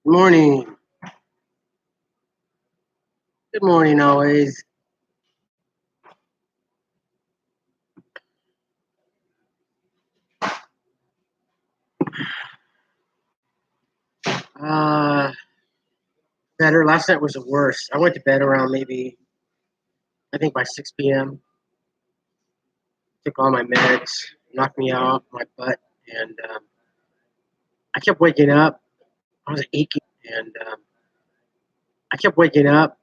Good morning. Good morning, always. Uh, Better. Last night was the worst. I went to bed around maybe, I think by 6 p.m. Took all my meds, knocked me out my butt, and I kept waking up. I was achy, and I kept waking up.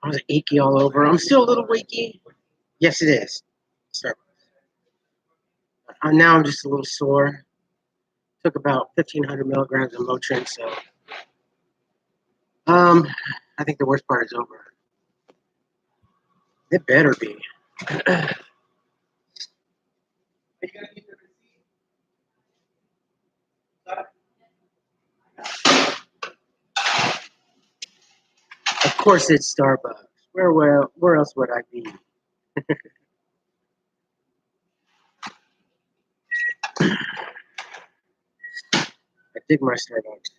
I was achy all over. I'm still a little wakey. Yes, it is. Sorry. Now I'm just a little sore. Took about 1,500 milligrams of Motrin, so I think the worst part is over. It better be. Of course, it's Starbucks. Where else would I be? I dig my Starbucks.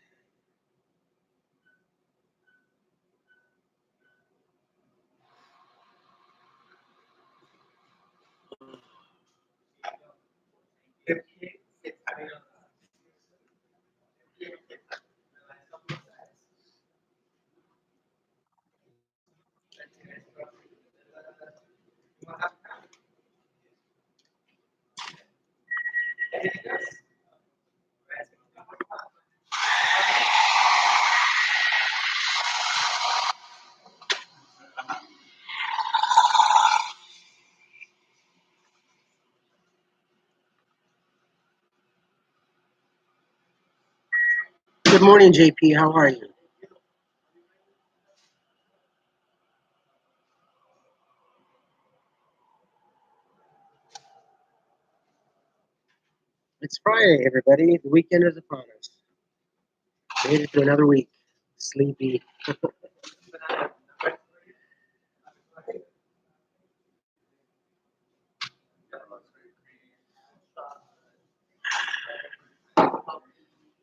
Good morning, JP. How are you? It's Friday, everybody. The weekend is upon us. Made it to another week. Sleepy.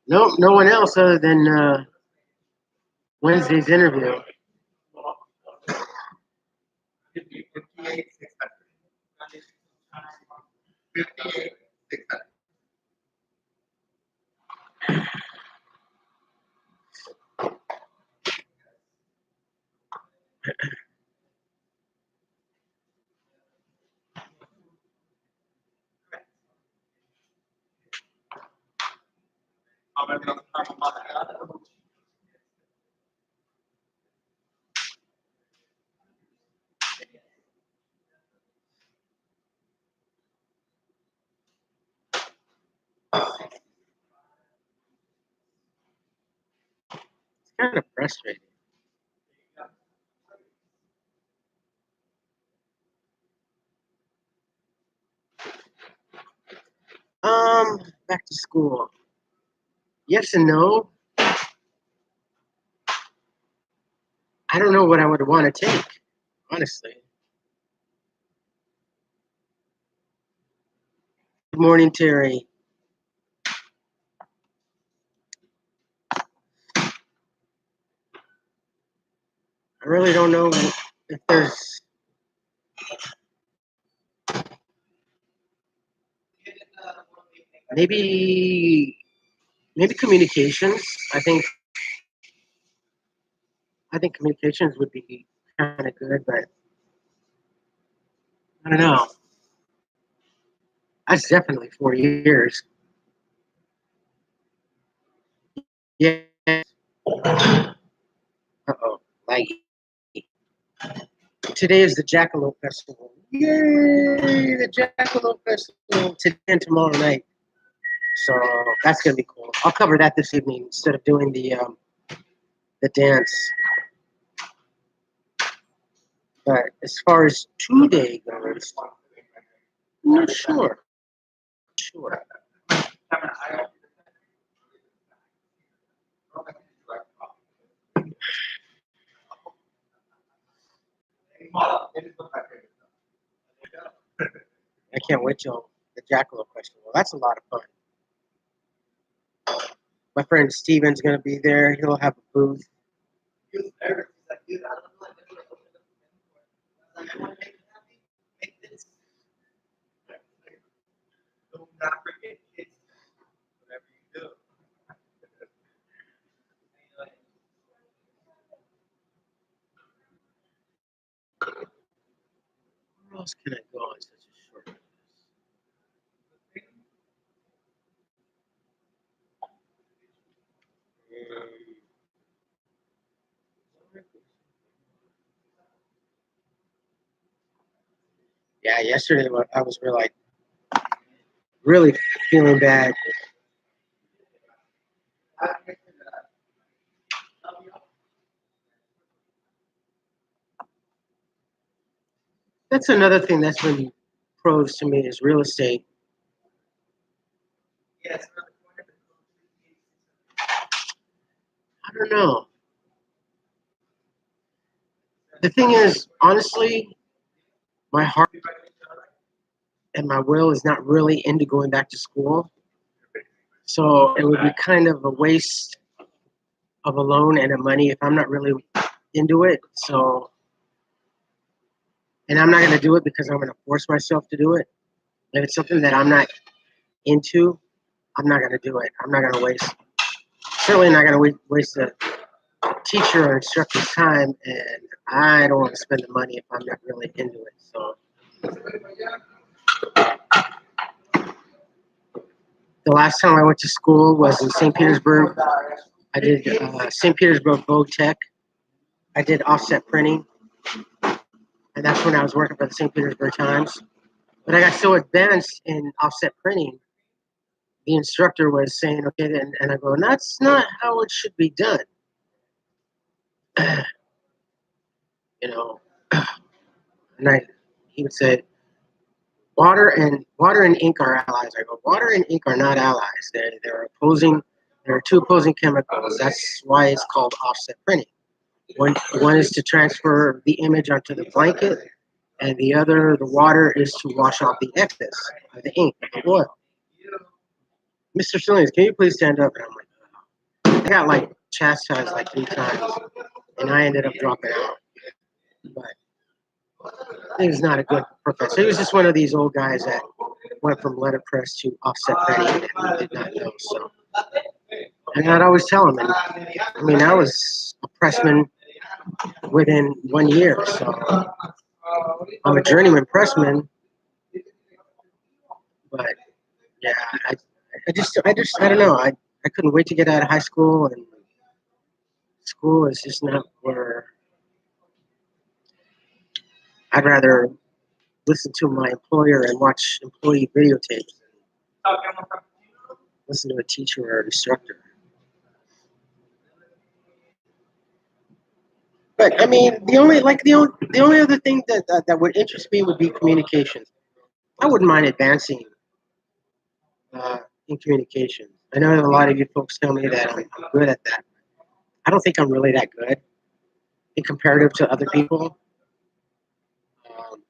Nope, no one else other than Wednesday's interview. It's kind of frustrating. Back to school. Yes and no. I don't know what I would want to take, honestly. Good morning, Terry. I really don't know if there's maybe communications. I think communications would be kind of good, but I don't know. That's definitely 4 years. Yeah. Uh-oh. Like, today is the Jackalope Festival. Yay! The Jackalope Festival today and tomorrow night. So that's gonna be cool. I'll cover that this evening instead of doing the dance. But as far as 2 day goes, I'm not sure. Sure. I can't wait till the Jackalope Festival. That's a lot of fun. My friend Steven's going to be there. He'll have a booth. Where else can I go on such a short notice? Yeah, yesterday I was really feeling bad. That's another thing that's been pros to me is real estate. I don't know. The thing is, honestly, my heart and my will is not really into going back to school. So it would be kind of a waste of a loan and of money if I'm not really into it. So, and I'm not going to do it because I'm going to force myself to do it. If it's something that I'm not into, I'm not going to do it. I'm not going to waste, certainly not going to waste a teacher or instructor's time. And I don't want to spend the money if I'm not really into it. So the last time I went to school was in St. Petersburg. I did St. Petersburg Vogue Tech. I did offset printing, and that's when I was working for the St. Petersburg Times. But I got so advanced in offset printing, the instructor was saying, okay, and I go, and that's not how it should be done. You know, and he would say, water and ink are allies. I go, water and ink are not allies. They're opposing. There are two opposing chemicals. That's why it's called offset printing. One is to transfer the image onto the blanket, and the other, the water, is to wash off the excess of the ink, of the oil. Mr. Sillings, can you please stand up? And I'm like, I got like chastised like 3 times, and I ended up dropping out. But he was not a good professor. He was just one of these old guys that went from letterpress to offset printing and did not know. So, and I'd always tell him. And I mean, I was a pressman within 1 year, so I'm a journeyman pressman. But yeah, I don't know. I couldn't wait to get out of high school, and school is just not where I'd rather listen to my employer and watch employee videotapes, listen to a teacher or an instructor. But I mean, the only other thing that would interest me would be communications. I wouldn't mind advancing uh, in communication. I know a lot of you folks tell me that I'm good at that. I don't think I'm really that good in comparative to other people. Um,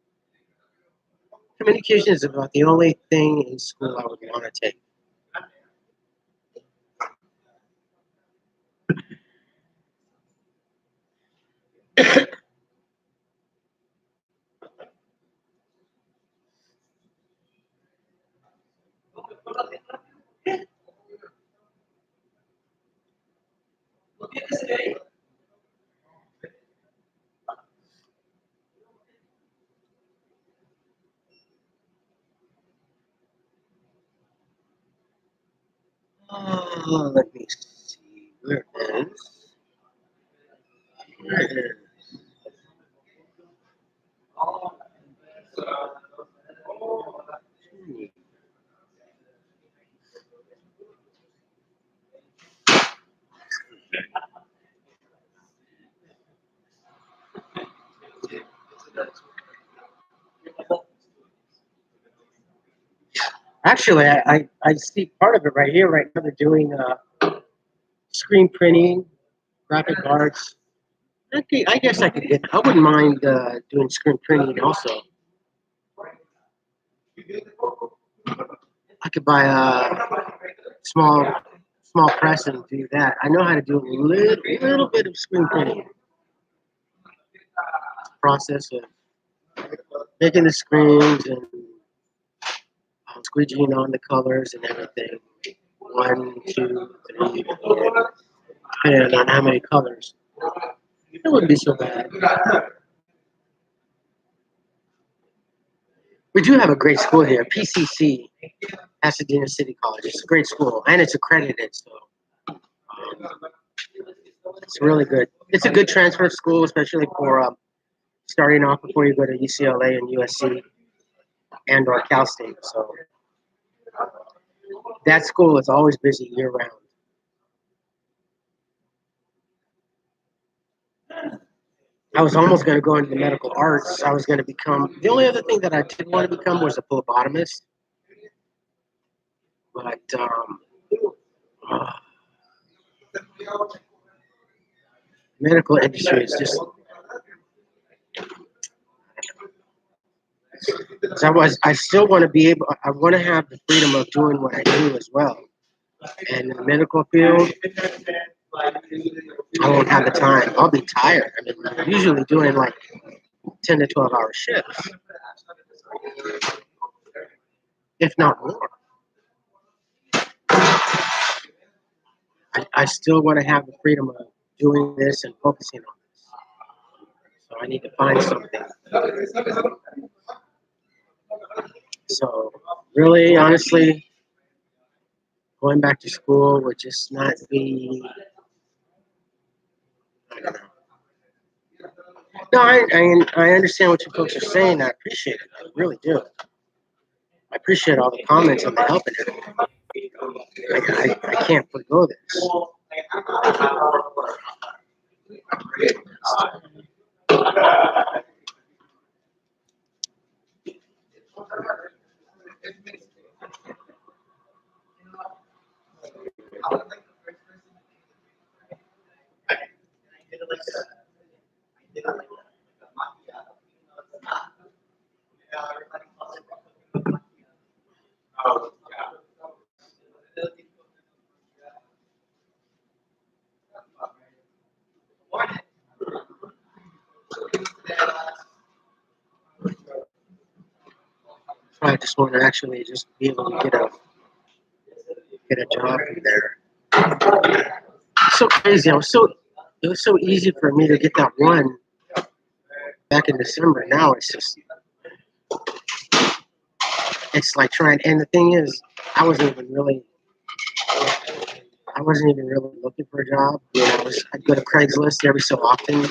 Communication is about the only thing in school I would want to take. Let me see. Where is? Where is? Actually, I see part of it right here. Right now, they're doing screen printing, graphic arts. Okay, I guess I could get. I wouldn't mind doing screen printing also. I could buy a small press and do that. I know how to do a little bit of screen printing process of making the screens and squeegeeing on the colors and everything. One, two, three, four, depending on how many colors. It wouldn't be so bad. We do have a great school here, PCC, Pasadena City College. It's a great school, and it's accredited, so it's really good. It's a good transfer school, especially for starting off before you go to UCLA and USC and or Cal State. So that school is always busy year round. I was almost going to go into the medical arts. I was going to become the only other thing that I did want to become was a phlebotomist, but uh, medical industry is just. I still want to be able. I want to have the freedom of doing what I do as well. And in the medical field, I won't have the time. I'll be tired. I mean, I'm usually doing like 10 to 12 hour shifts, if not more. I still want to have the freedom of doing this and focusing on this. So I need to find something. So really, honestly, going back to school would just not be. I don't know. No, I understand what you folks are saying. I appreciate it. I really do. I appreciate all the comments and the help and everything. I can't forgo this. I just want to actually just be able to get a job from there. It's so crazy. It was so easy for me to get that one back in December. Now it's like trying. And the thing is, I wasn't even really looking for a job. You know, I'd go to Craigslist every so often,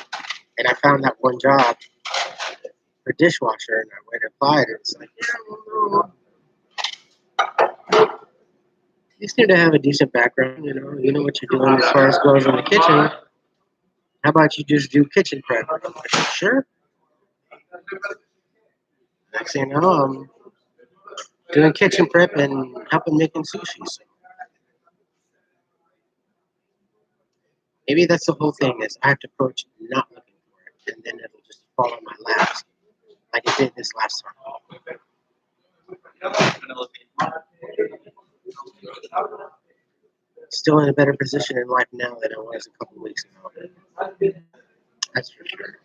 and I found that one job for dishwasher, and I went and applied. And it's like, you seem to have a decent background. You know what you're doing as far as goes in the kitchen. How about you just do kitchen prep? I'm like, sure. Next thing you know, I'm doing kitchen prep and helping making sushi. So maybe that's the whole thing is I have to approach not looking for it, and then it'll just fall on my lap like it did this last time. Still in a better position in life now than I was a couple of weeks ago. That's for sure.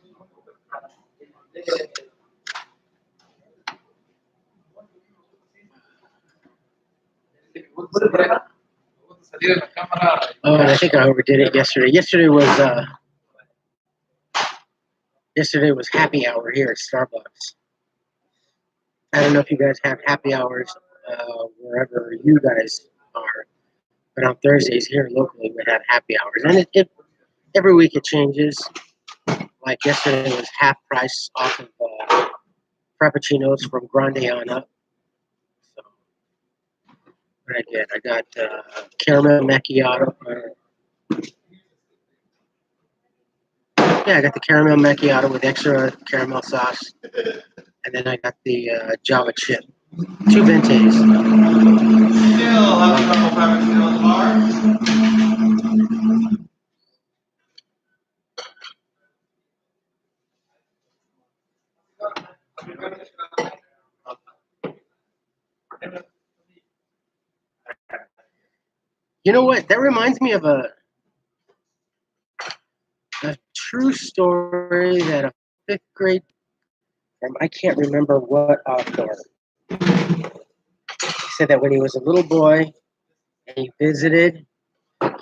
Oh, and I think I overdid it yesterday. Yesterday was happy hour here at Starbucks. I don't know if you guys have happy hours wherever you guys are, but on Thursdays here locally we have happy hours, and every week it changes. Like yesterday was half price off of frappuccinos from Grande on up. So what I did, I got caramel macchiato, Yeah, I got the caramel macchiato with extra caramel sauce, and then I got the Java chip. Two ventes. Still have a couple pepper still in the bar. You know what? That reminds me of a true story that a fifth grade, I can't remember what author, he said that when he was a little boy and he visited,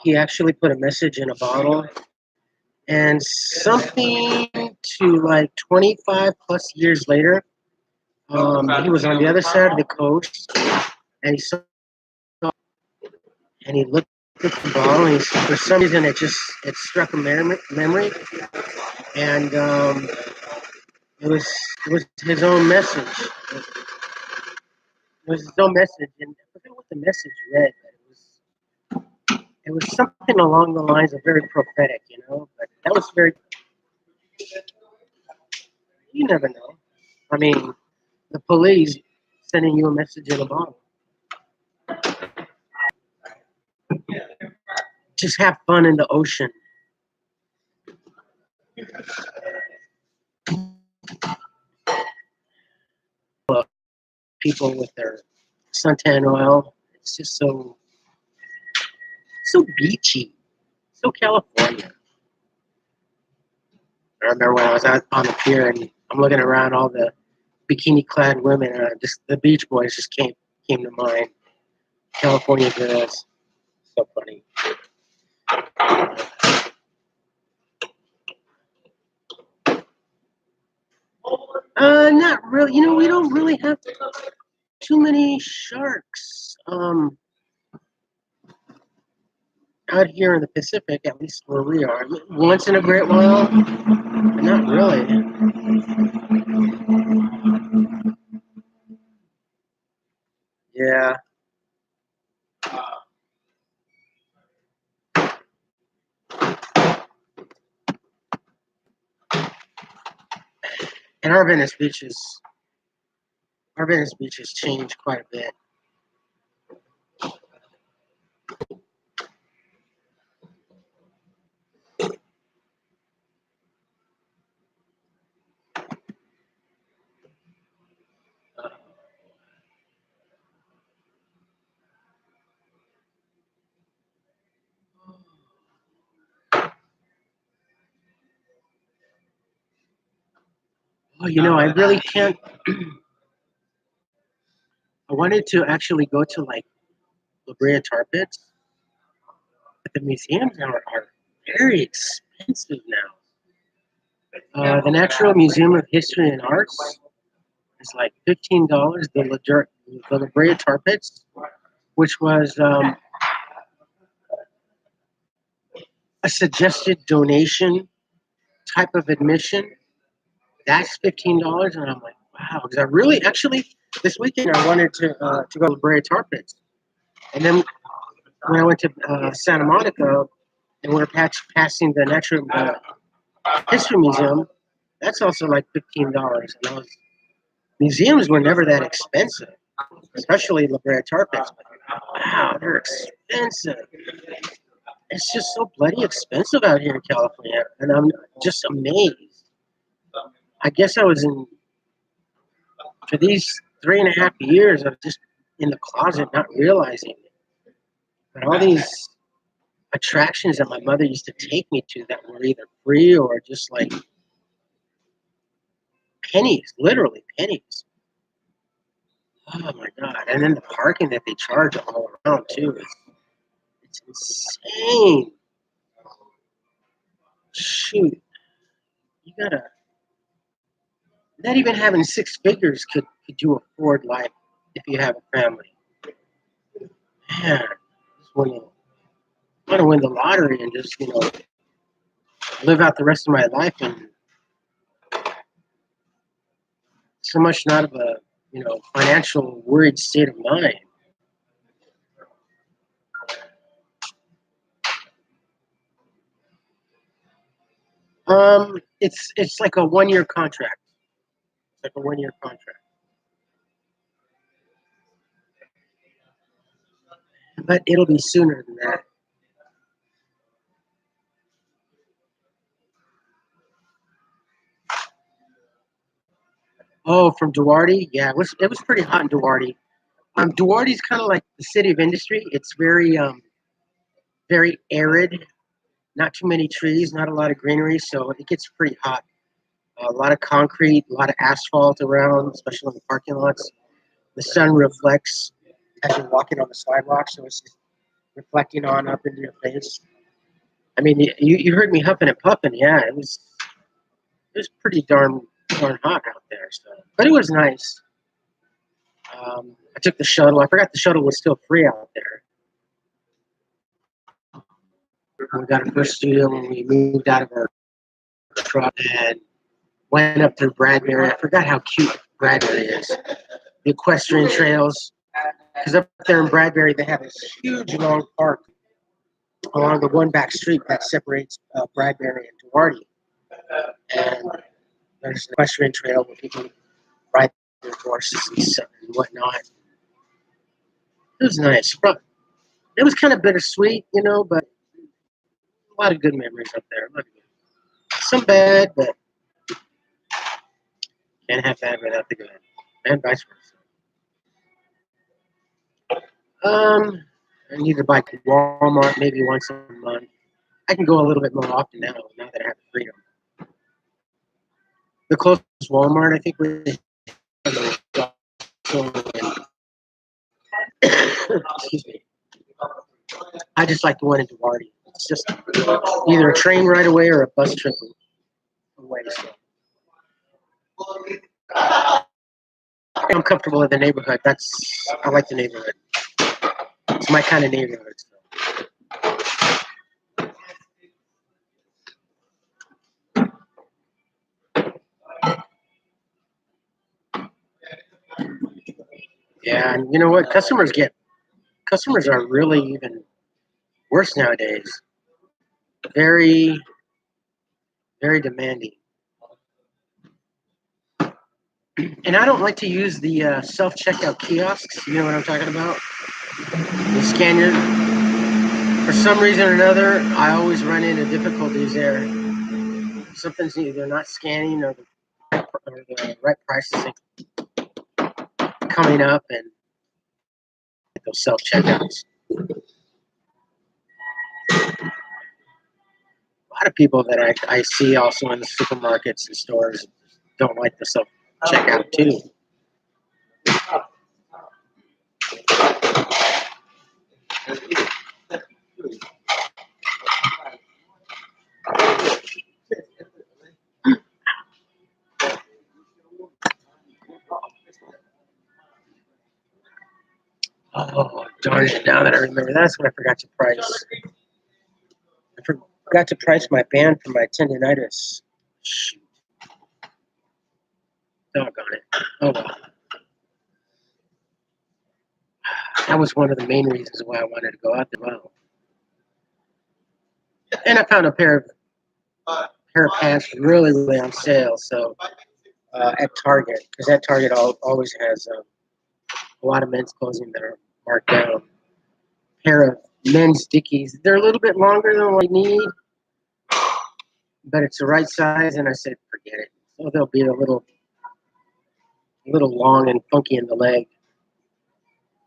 he actually put a message in a bottle, and something to like 25 plus years later, he was on the other side of the coast, and he saw, and he looked at the bottle, and for some reason it struck a memory, and it was his own message. It was his own message, and I forget what the message read, but it was something along the lines of very prophetic, you know. But that was very. You never know. I mean, the police sending you a message in a bottle. Just have fun in the ocean. People with their suntan oil. It's just so beachy, so California. I remember when I was out on the pier and I'm looking around all the bikini-clad women, and just the Beach Boys just came to mind. California girls, so funny. Not really. You know, we don't really have too many sharks out here in the Pacific, at least where we are. Once in a great while, but not really. Yeah. And our Venice beaches changed quite a bit. Oh, you know, I really can't. I wanted to actually go to like La Brea Tar Pits, but the museums are very expensive now. The Natural Museum of History and Arts is like $15. The La Brea Tar Pits, which was a suggested donation type of admission, that's $15, and I'm like, wow, because I really actually this weekend I wanted to go to La Brea Tar Pits, and then when I went to Santa Monica and we were passing the Natural History Museum, that's also like $15. And museums were never that expensive, especially La Brea Tar Pits. Wow, they're expensive. It's just so bloody expensive out here in California, and I'm just amazed. I guess I was in for these 3.5 years. I was just in the closet, not realizing it. But all these attractions that my mother used to take me to that were either free or just like pennies, literally pennies. Oh my god! And then the parking that they charge all around too. It's insane. Shoot, you gotta. Not even having six figures could you afford life if you have a family. Man, just want to win the lottery and just live out the rest of my life in so much not of a financial worried state of mind. It's like a 1 year contract. It's like a 1 year contract. But it'll be sooner than that. Oh, from Duarte? Yeah, it was pretty hot in Duarte. Duarte's kind of like the city of industry. It's very arid, not too many trees, not a lot of greenery, so it gets pretty hot. A lot of concrete, a lot of asphalt around, especially in the parking lots. The sun reflects as you're walking on the sidewalk, so it's just reflecting on up into your face. I mean, you heard me huffing and puffing. Yeah, it was pretty darn hot out there. So, but it was nice. I took the shuttle. I forgot the shuttle was still free out there. We got a first studio when we moved out of our truck and went up through Bradbury. I forgot how cute Bradbury is. The equestrian trails. Because up there in Bradbury, they have this huge long park along the one back street that separates Bradbury and Duarte. And there's an equestrian trail where people ride their horses and whatnot. It was nice. But it was kind of bittersweet, but a lot of good memories up there. Some bad, but can't have bad without the good. And vice versa. I need to buy Walmart maybe once a month. I can go a little bit more often now that I have the freedom. The closest Walmart, I think, was excuse me. I just like the one in Duarte. It's just either a train right away or a bus trip away. So I'm comfortable in the neighborhood. I like the neighborhood. It's my kind of neighborhood. So. Yeah, and you know what? Customers are really even worse nowadays. Very, very demanding. And I don't like to use the self checkout kiosks. You know what I'm talking about? You scan your. For some reason or another, I always run into difficulties there. Something's either not scanning or the right prices coming up, and those self checkouts. A lot of people that I see also in the supermarkets and stores don't like the self checkout too. Oh, darn it. Now that I remember, that's what I forgot to price. I forgot to price my band for my tendonitis. Shoot. Doggone it. Oh, well. That was one of the main reasons why I wanted to go out there. Wow. And I found a pair of pants really, really on sale. So at Target, because that Target always has a lot of men's clothing that are marked down. Pair of men's Dickies. They're a little bit longer than what I need, but it's the right size. And I said, forget it. So they'll be a little long and funky in the leg.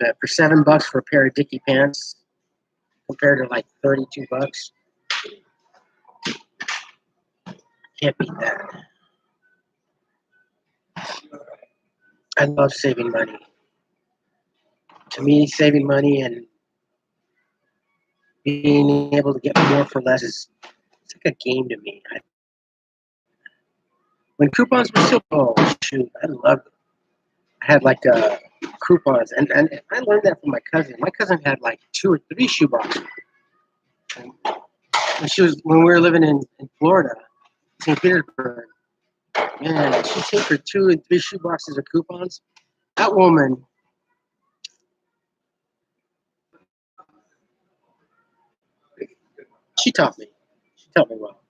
But for $7 for a pair of Dickie pants, compared to like $32, can't beat that. I love saving money. To me, saving money and being able to get more for less is it's like a game to me. When coupons were still, oh shoot, I loved it. I had like coupons, and I learned that from my cousin. My cousin had like 2 or 3 shoeboxes. And when we were living in Florida, St. Petersburg. Man, she'd take her 2 and 3 shoeboxes of coupons. That woman, she taught me. She taught me well.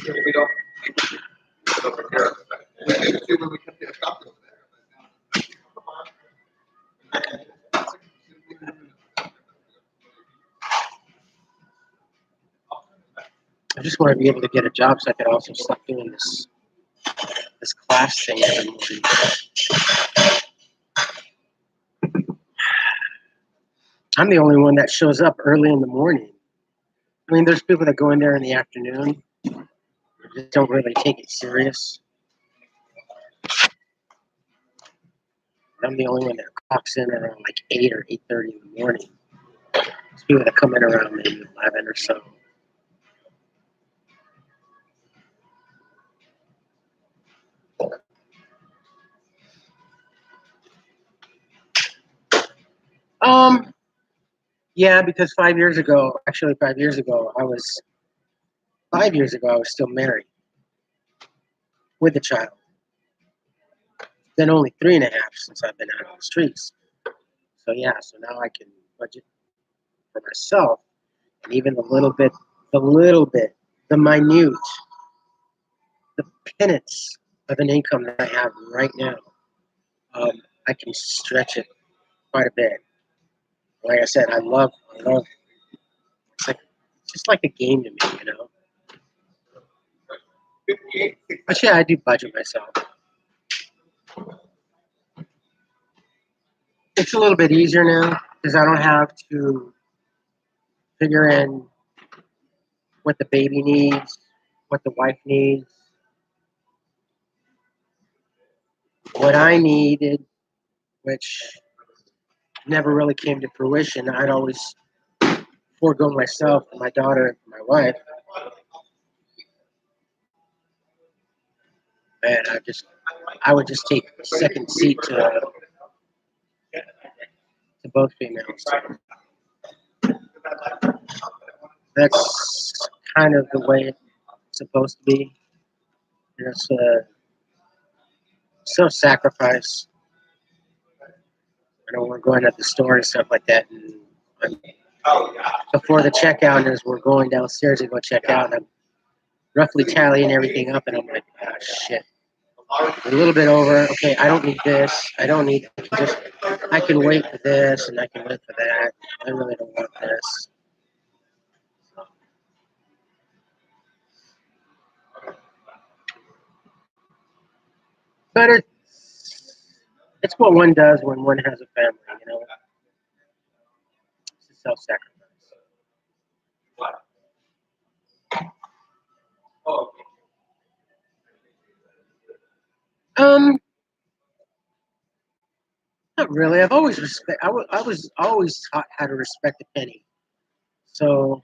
We don't prepare. We did too when we kept the chocolate I just want to be able to get a job so I could also stop doing this class thing every morning. I'm the only one that shows up early in the morning. I mean, there's people that go in there in the afternoon. Just don't really take it serious. I'm the only one that clocks in around like 8 or 8:30 in the morning. There's people that come in around maybe 11 or so. Yeah, because 5 years ago, actually 5 years ago, I was still married with a child. Then only 3.5 since I've been out on the streets. So yeah, so now I can budget for myself, and even the minute, the pittance of an income that I have right now, I can stretch it quite a bit. Like I said, I love. It's just like a game to me, you know. But yeah, I do budget myself. It's a little bit easier now because I don't have to figure in what the baby needs, what the wife needs, what I needed, which never really came to fruition. I'd always forego myself for my daughter and for my wife. And I would just take second seat to both females. That's kind of the way it's supposed to be. It's self-sacrifice. I know we're going at the store and stuff like that, and before the checkout, as we're going downstairs to go check out, and I'm roughly tallying everything up, and I'm like, ah, shit. A little bit over. Okay, I don't need this. I don't need just. I can wait for this, and I can wait for that. I really don't want this. But it's what one does when one has a family, you know. It's a self-sacrifice. Um, Not really. I've always I was always taught how to respect a penny. So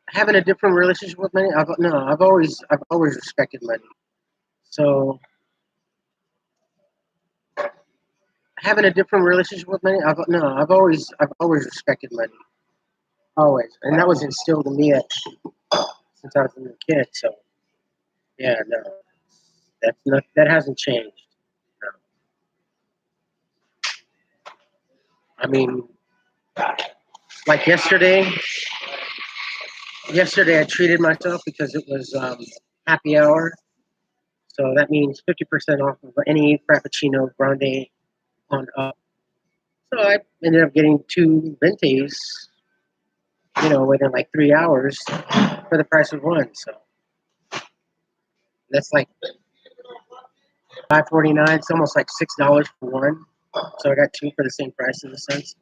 having a different relationship with money, I've always respected money. So having a different relationship with money, I've always respected money. Always, and that was instilled in me since I was a little kid. So yeah, no, that hasn't changed. No. I mean, like yesterday I treated myself because it was happy hour. So that means 50% off of any Frappuccino Grande on up. So I ended up getting two ventes, within like 3 hours for the price of one. So that's like $5.49. It's almost like $6 for one. So I got two for the same price in a sense.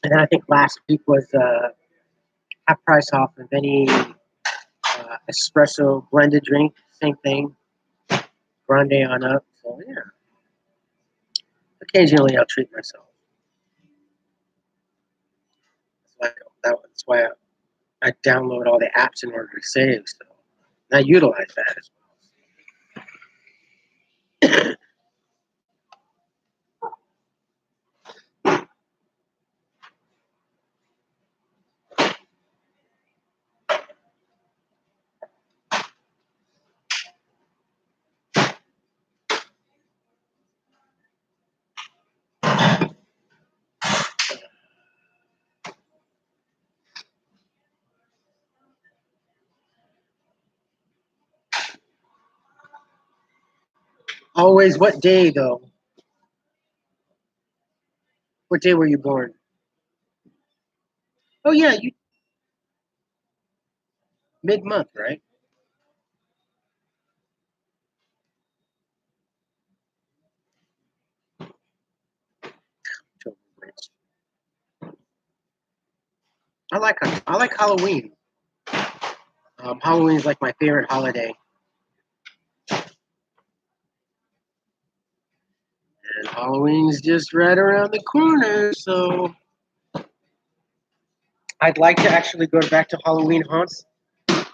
And then I think last week was half price off of any espresso blended drink. Same thing, grande on up. So yeah, occasionally I'll treat myself. That's why I download all the apps in order to save. So I utilize that as well. Always. What day though? What day were you born? Oh yeah, you mid-month, right? I like Halloween. Halloween is like my favorite holiday, and Halloween's just right around the corner. So I'd like to actually go back to Halloween haunts.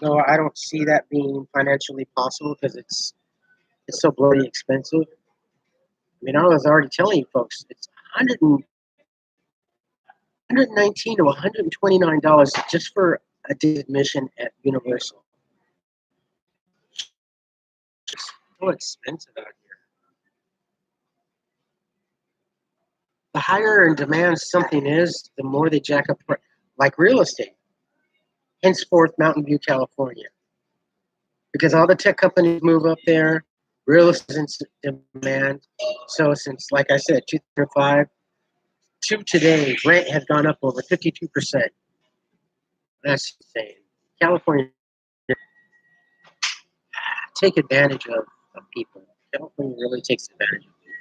No, I don't see that being financially possible because it's so bloody expensive. I mean, I was already telling you folks, it's 119 to $129 just for a day admission at Universal. It's so expensive out here. The higher in demand something is, the more they jack up, like real estate. Henceforth, Mountain View, California, because all the tech companies move up there. Real estate is in demand. So since, like I said, 2005 to today, rent has gone up over 52%. That's insane. California, take advantage of people. California really takes advantage of people.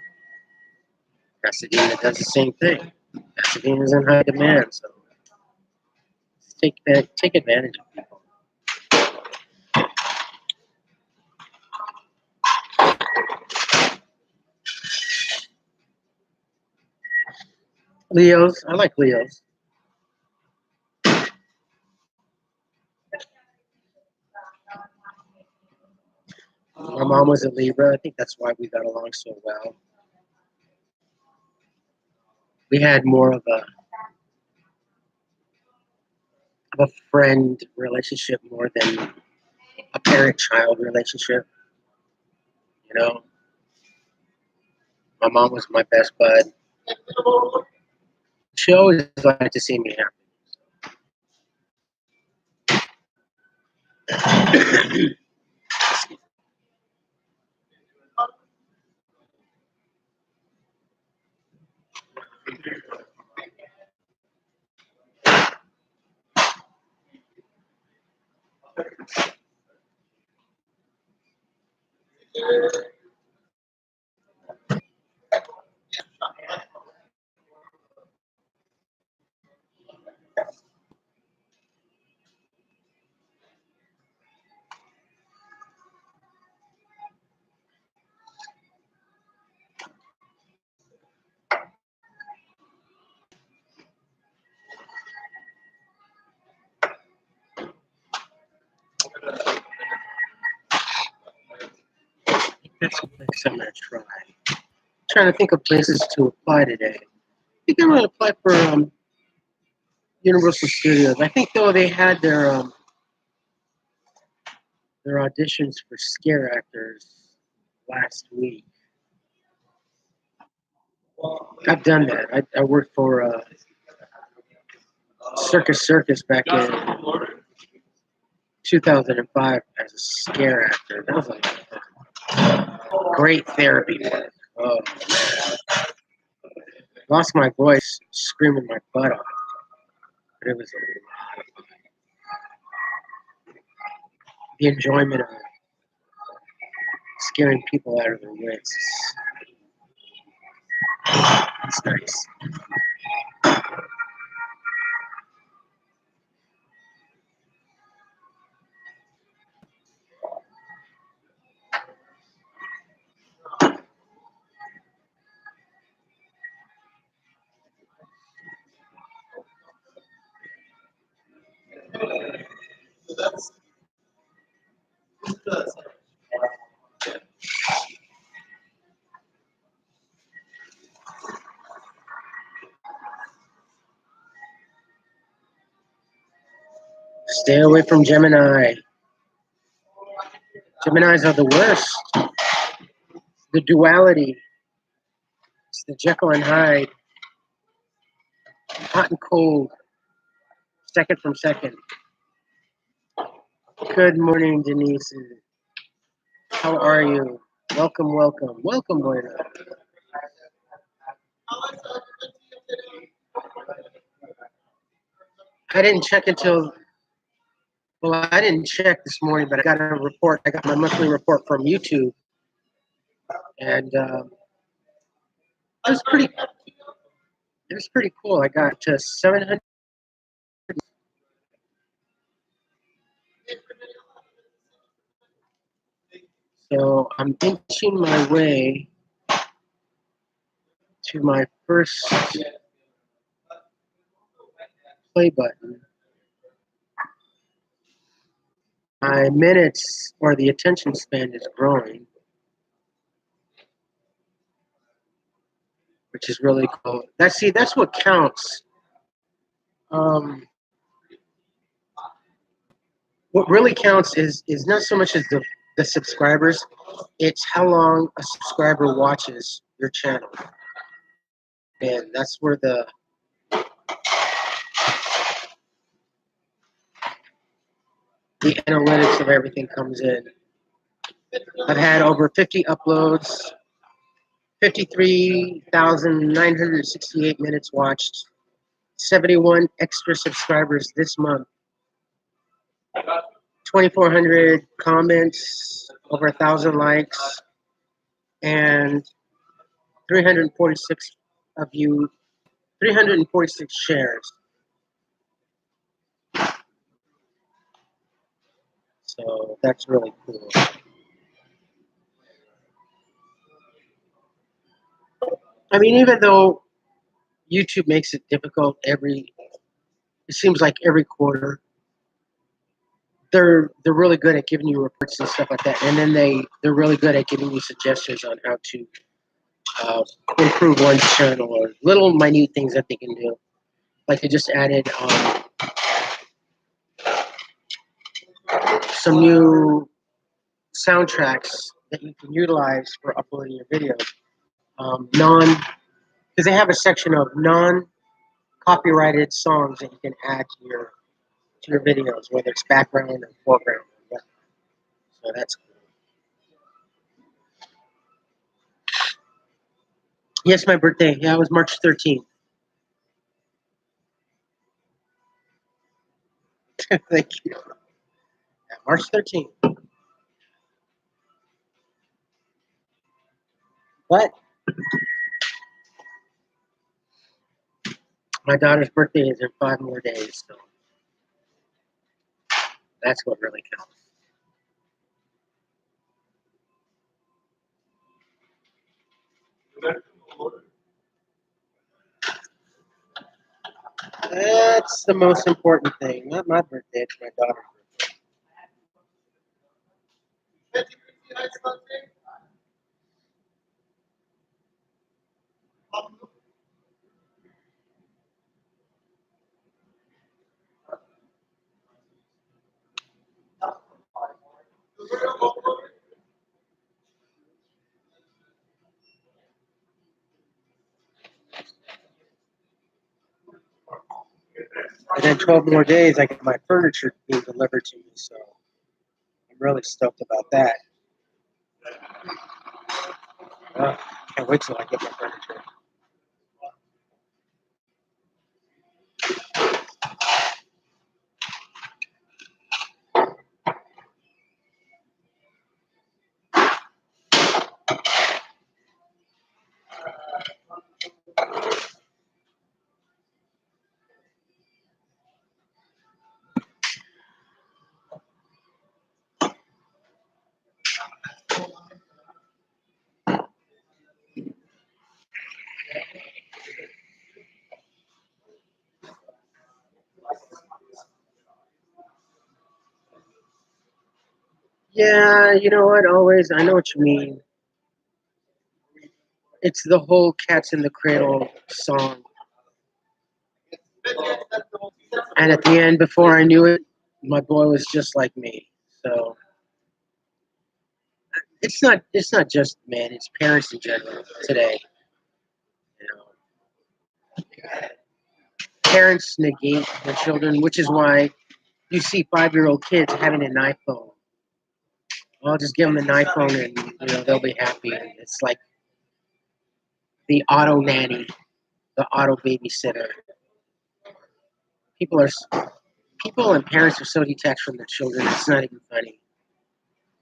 Pasadena does the same thing. Pasadena's in high demand, so take advantage of people. Leos, I like Leos. My mom was a Libra. I think that's why we got along so well. We had more of a friend relationship more than a parent-child relationship. You know, my mom was my best bud. She always liked to see me happy. That's a place I'm gonna try. Trying to think of places to apply today. I think I'm gonna apply for Universal Studios. I think though they had their auditions for scare actors last week. I've done that. I worked for Circus back in 2005 as a scare actor. That was like great therapy work. Oh, lost my voice screaming my butt off, but it was a lot of fun. The enjoyment of scaring people out of their wits. It's nice. Stay away from Gemini. Geminis are the worst. The duality. It's the Jekyll and Hyde. Hot and cold. Second from second. Good morning, Denise. How are you? Welcome, welcome, welcome, Buena. I didn't check until, well, I didn't check this morning, but I got a report. I got my monthly report from YouTube, and it was pretty. It was pretty cool. I got to 700. So I'm inching my way to my first play button. My minutes or the attention span is growing, which is really cool. That's what counts. Um, what really counts is not so much as the subscribers, it's how long a subscriber watches your channel. And that's where the analytics of everything comes in. I've had over 50 uploads, 53,968 minutes watched, 71 extra subscribers this month, 2,400 comments, over 1,000 likes, and 346 of you, 346 shares. So that's really cool. I mean, even though YouTube makes it difficult it seems like every quarter, they're really good at giving you reports and stuff like that, and then they're really good at giving you suggestions on how to improve one's channel or little minute things that they can do. Like they just added some new soundtracks that you can utilize for uploading your videos. Because they have a section of non-copyrighted songs that you can add to your videos, whether it's background or foreground. So that's cool. Yes, my birthday. Yeah, it was March 13th. Thank you. Yeah, March 13th. But my daughter's birthday is in 5 more days, so that's what really counts. That's the most important thing. Not my birthday, it's my daughter's birthday. And then 12 more days, I get my furniture being delivered to me, so I'm really stoked about that. Can't wait till I get my furniture. Yeah, you know what? Always, I know what you mean. It's the whole "Cats in the Cradle" song, and at the end, before I knew it, my boy was just like me. So it's not just men; it's parents in general today. You know, parents negate their children, which is why you see 5-year-old kids having an iPhone. I'll just give them an iPhone and they'll be happy. It's like the auto nanny, the auto babysitter. People are people and parents are so detached from their children. It's not even funny.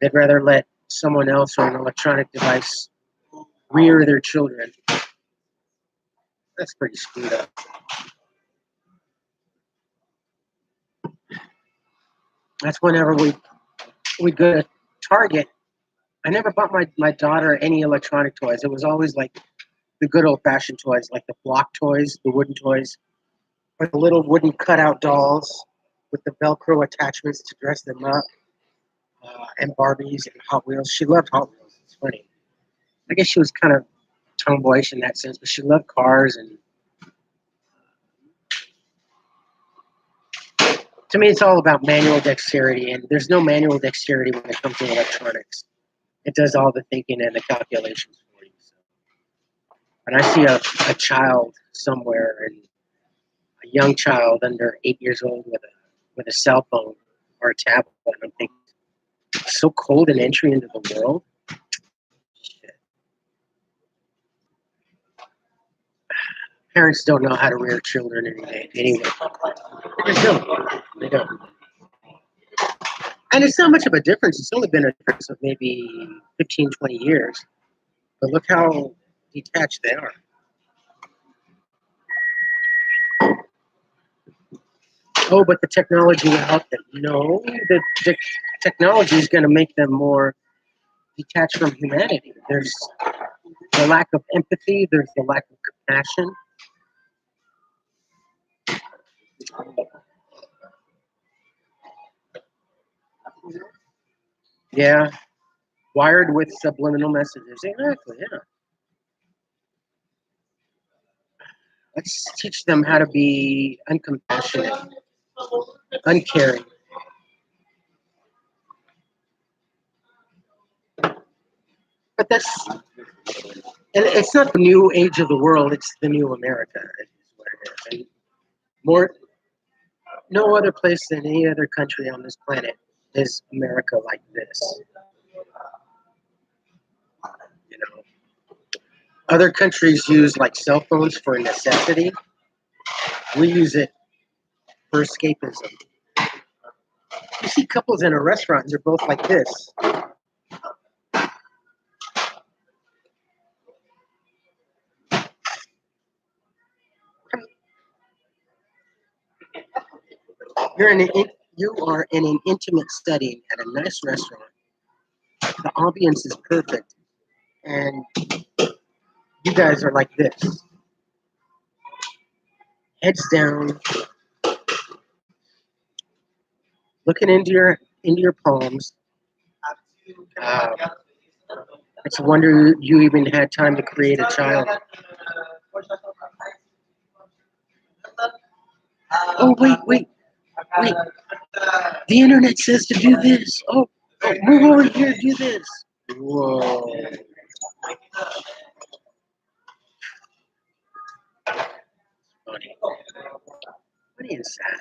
They'd rather let someone else or an electronic device rear their children. That's pretty screwed up. That's whenever we go to Target. I never bought my daughter any electronic toys. It was always like the good old fashioned toys, like the block toys, the wooden toys, or the little wooden cutout dolls with the Velcro attachments to dress them up, and Barbies and Hot Wheels. She loved Hot Wheels. It's funny. I guess she was kind of tomboyish in that sense, but she loved cars. And to me, it's all about manual dexterity, and there's no manual dexterity when it comes to electronics. It does all the thinking and the calculations for you. So. When I see a child somewhere, and a young child under 8 years old with a cell phone or a tablet, I'm thinking, so cold an entry into the world. Shit. Parents don't know how to rear children anyway. They just don't. They don't. And it's not much of a difference. It's only been a difference of maybe 15, 20 years. But look how detached they are. Oh, but the technology will help them. No, the technology is going to make them more detached from humanity. There's the lack of empathy. There's the lack of compassion. Yeah, wired with subliminal messages. Exactly, yeah. Let's teach them how to be uncompassionate, uncaring. But it's not the new age of the world, it's the new America, is what it is. And more, no other place than any other country on this planet is America like this. You know, other countries use like cell phones for a necessity. We use it for escapism. You see couples in a restaurant, and they're both like this. You are in an intimate setting at a nice restaurant. The ambience is perfect, and you guys are like this, heads down, looking into your palms. Uh, it's a wonder you even had time to create a child. Oh wait! The internet says to do this. Move over here, do this. Whoa! Funny. Funny and sad.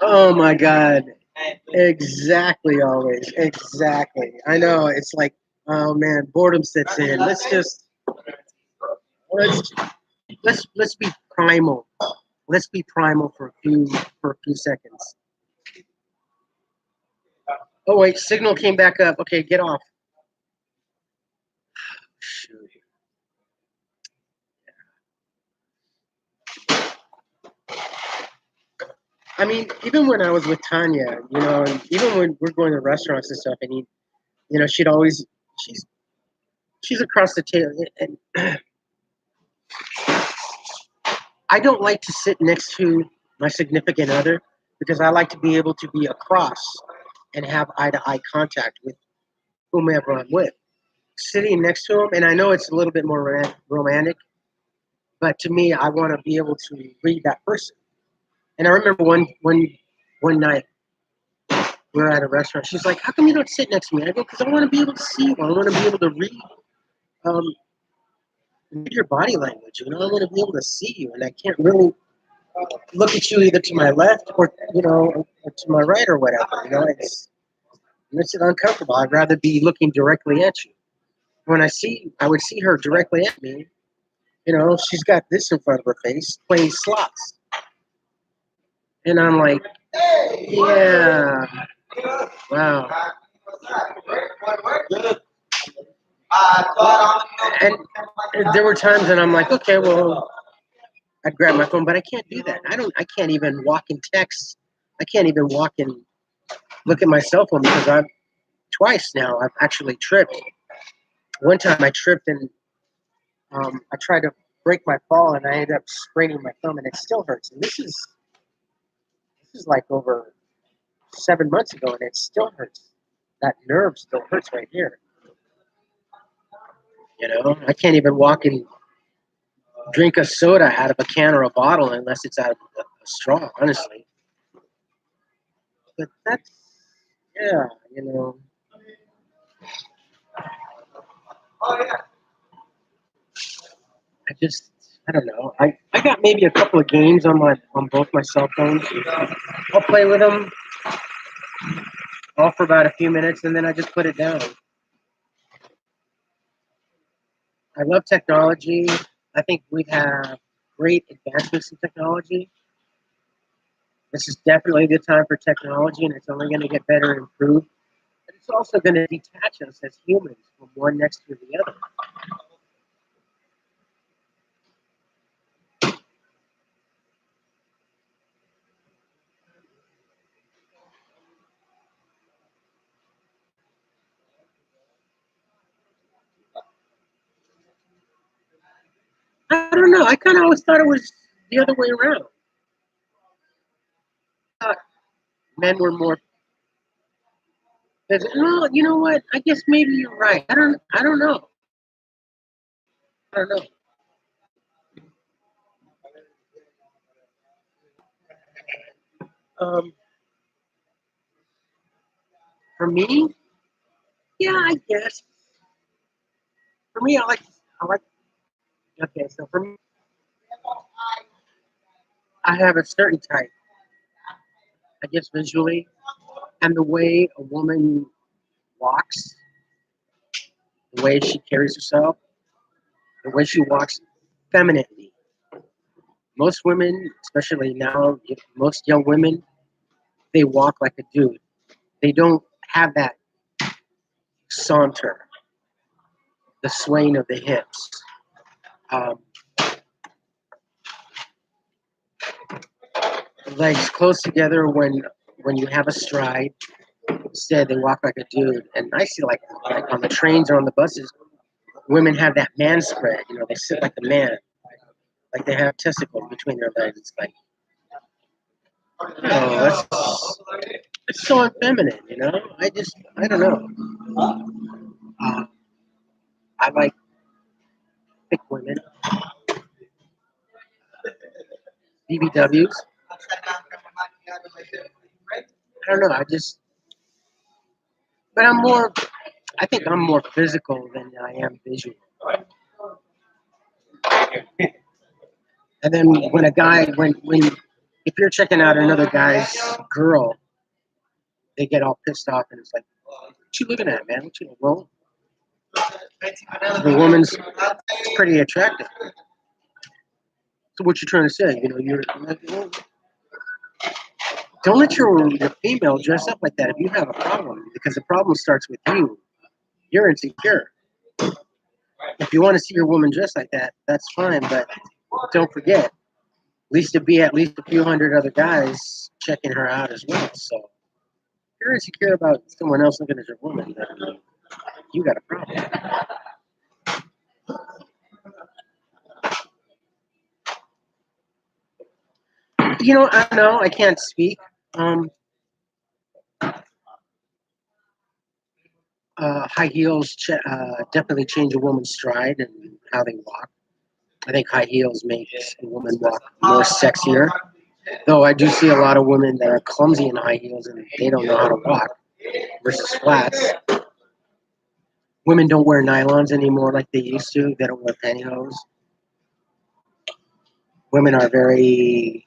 Oh my God! Exactly. Always. Exactly. I know. It's like, oh man, boredom sets in. Let's let's be primal. Let's be primal for a few seconds. Oh wait, signal came back up. Okay, get off. Shoot. I mean, even when I was with Tanya, and even when we're going to restaurants and stuff, and she'd always she's she's across the table, and I don't like to sit next to my significant other because I like to be able to be across and have eye to eye contact with whomever I'm with. sitting next to him, and I know it's a little bit more romantic, but to me, I want to be able to read that person. And I remember one night we were at a restaurant. She's like, "How come you don't sit next to me?" I go, "Because I want to be able to see you. I want to be able to um, read your body language. You know, I want to be able to see you, and I can't really look at you either to my left or or to my right or whatever. You know, it makes it uncomfortable. I'd rather be looking directly at you. When I would see her directly at me. You know, she's got this in front of her face, playing slots, and I'm like, yeah, wow. And there were times that I'm like, okay, well, I'd grab my phone, but I can't do that. I can't even walk and text. I can't even walk and look at my cell phone because twice now I've actually tripped. One time I tripped and I tried to break my fall and I ended up spraining my thumb and it still hurts. And this is like over 7 months ago and it still hurts. That nerve still hurts right here. You know, I can't even walk and drink a soda out of a can or a bottle unless it's out of a straw, honestly. But that's, yeah, you know, I just, I don't know. I got maybe a couple of games on both my cell phones. I'll play with them all for about a few minutes and then I just put it down. I love technology. I think we have great advancements in technology. This is definitely a good time for technology, and it's only going to get better and improve. But it's also going to detach us as humans from one next to the other. I don't know. I kind of always thought it was the other way around. I thought men were more physical. Well, you know what? I guess maybe you're right. I don't know. I don't know. Um, for me, yeah, I guess. For me, I like. Okay, so for me, I have a certain type. I guess visually, and the way a woman walks, the way she carries herself, the way she walks femininely. Most women, especially now, most young women, they walk like a dude. They don't have that saunter, the swaying of the hips. Um, Legs close together when you have a stride. Instead, they walk like a dude. And I see like on the trains or on the buses, women have that man spread. You know, they sit like a man, like they have testicles between their legs. It's like, it's so unfeminine. You know, I don't know. Uh, I like thick women, BBWs. I don't know. But I think I'm more physical than I am visual. And then when a guy, if you're checking out another guy's girl, they get all pissed off and it's like, what you looking at, man? What you, well, the woman's pretty attractive. So what you trying to say? You know, you're like, well, don't let your female dress up like that if you have a problem, because the problem starts with you. You're insecure. If you want to see your woman dressed like that, that's fine, but don't forget, at least to be at least a few hundred other guys checking her out as well. So if you're insecure about someone else looking at your woman, then you got a problem. You know, I don't know. I can't speak. Um, High heels definitely change a woman's stride and how they walk. I think high heels make a woman walk more sexier. Though I do see a lot of women that are clumsy in high heels and they don't know how to walk versus flats. Women don't wear nylons anymore like they used to. They don't wear pantyhose. Women are very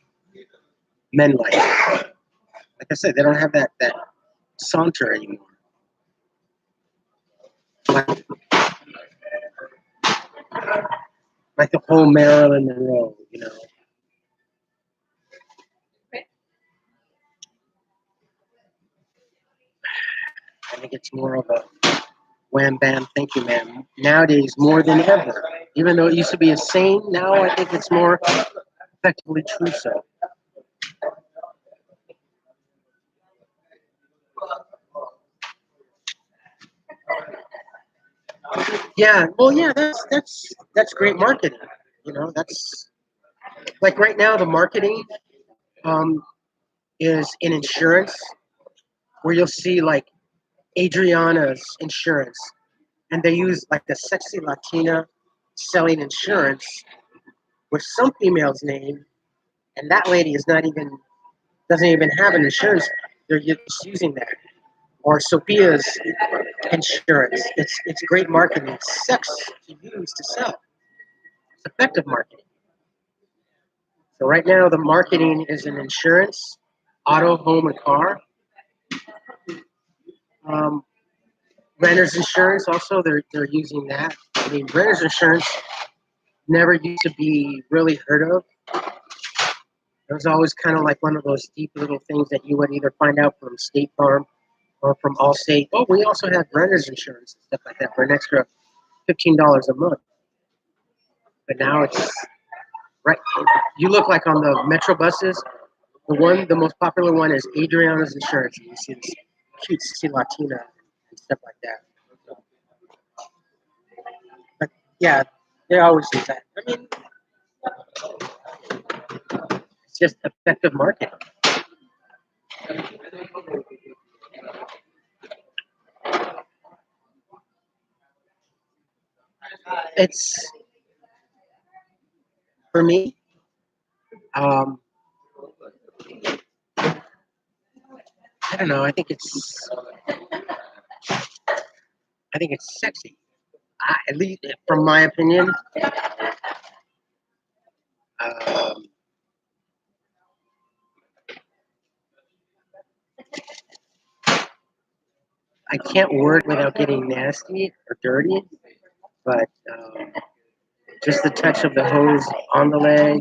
men-like. Like I said, they don't have that saunter anymore. Like, like the whole Marilyn Monroe, you know. I think it's more of a wham bam, thank you, ma'am. Nowadays, more than ever. Even though it used to be a saying, now I think it's more effectively true so. Yeah, well, yeah, that's great marketing. You know, that's like right now the marketing um, is in insurance, where you'll see like Adriana's insurance, and they use like the sexy Latina selling insurance with some female's name, and that lady is not even doesn't even have an insurance. They're just using that. Or Sophia's insurance. It's great marketing. It's sex to use to sell. It's effective marketing. So right now the marketing is in insurance, auto, home, and car. Um, Renters insurance also they're using that. I mean, renters insurance never used to be really heard of. It was always kind of like one of those deep little things that you would either find out from State Farm or from Allstate. Oh, we also have renters insurance and stuff like that for an extra $15 a month. But now it's right. You look like on the metro buses. The most popular one is Adriana's Insurance. You see this cute, sexy Latina and stuff like that. But yeah, they always do that. I mean, it's just effective marketing. It's for me. Um, I don't know. I think it's sexy. At least from my opinion. Um, I can't work without getting nasty or dirty, but just the touch of the hose on the leg,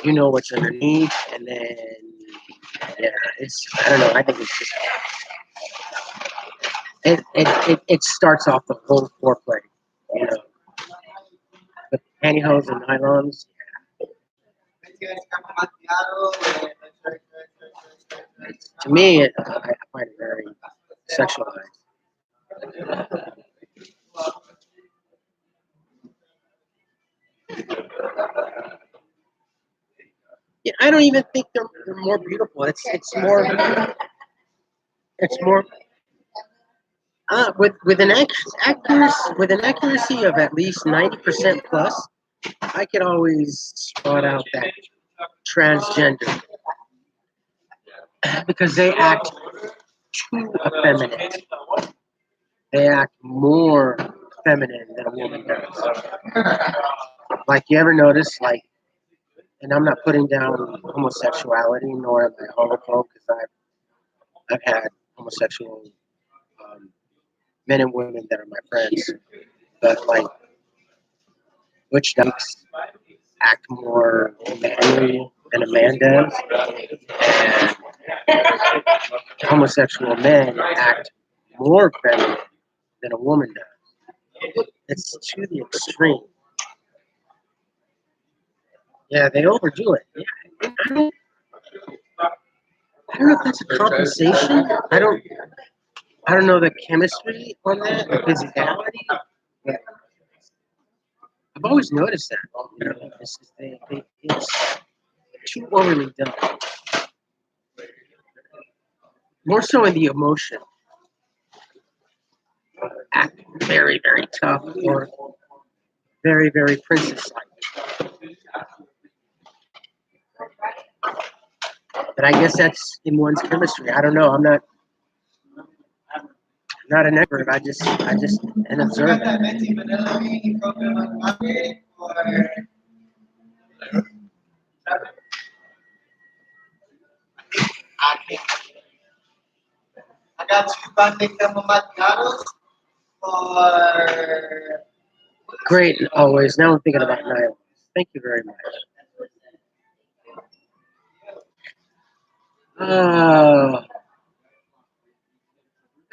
you know what's underneath, and then yeah, it's I don't know. I think it's just it starts off the whole foreplay, you know, with pantyhose and nylons. To me, I find it very sexualized. Yeah, I don't even think they're more beautiful. It's more with an accuracy of at least 90% plus. I could always spot out that transgender because they act too effeminate. They act more feminine than a woman does. Like you ever notice, like, and I'm not putting down homosexuality nor am I homophobe because I've had homosexual um, men and women that are my friends, but like witch ducks act more manly than a man does, and homosexual men act more feminine than a woman does. It's to the extreme. Yeah, they overdo it. Yeah, I don't know if that's a compensation. I don't know the chemistry on that, the physicality. But I've always noticed that. You know, it's too overly done. More so in the emotion. act very, very tough or very, very princess-like. But I guess that's in one's chemistry. I don't know. I'm not an expert. I just an observer. I got two banding macchiatos for Great, always. Now I'm thinking about Niall. Thank you very much. Oh,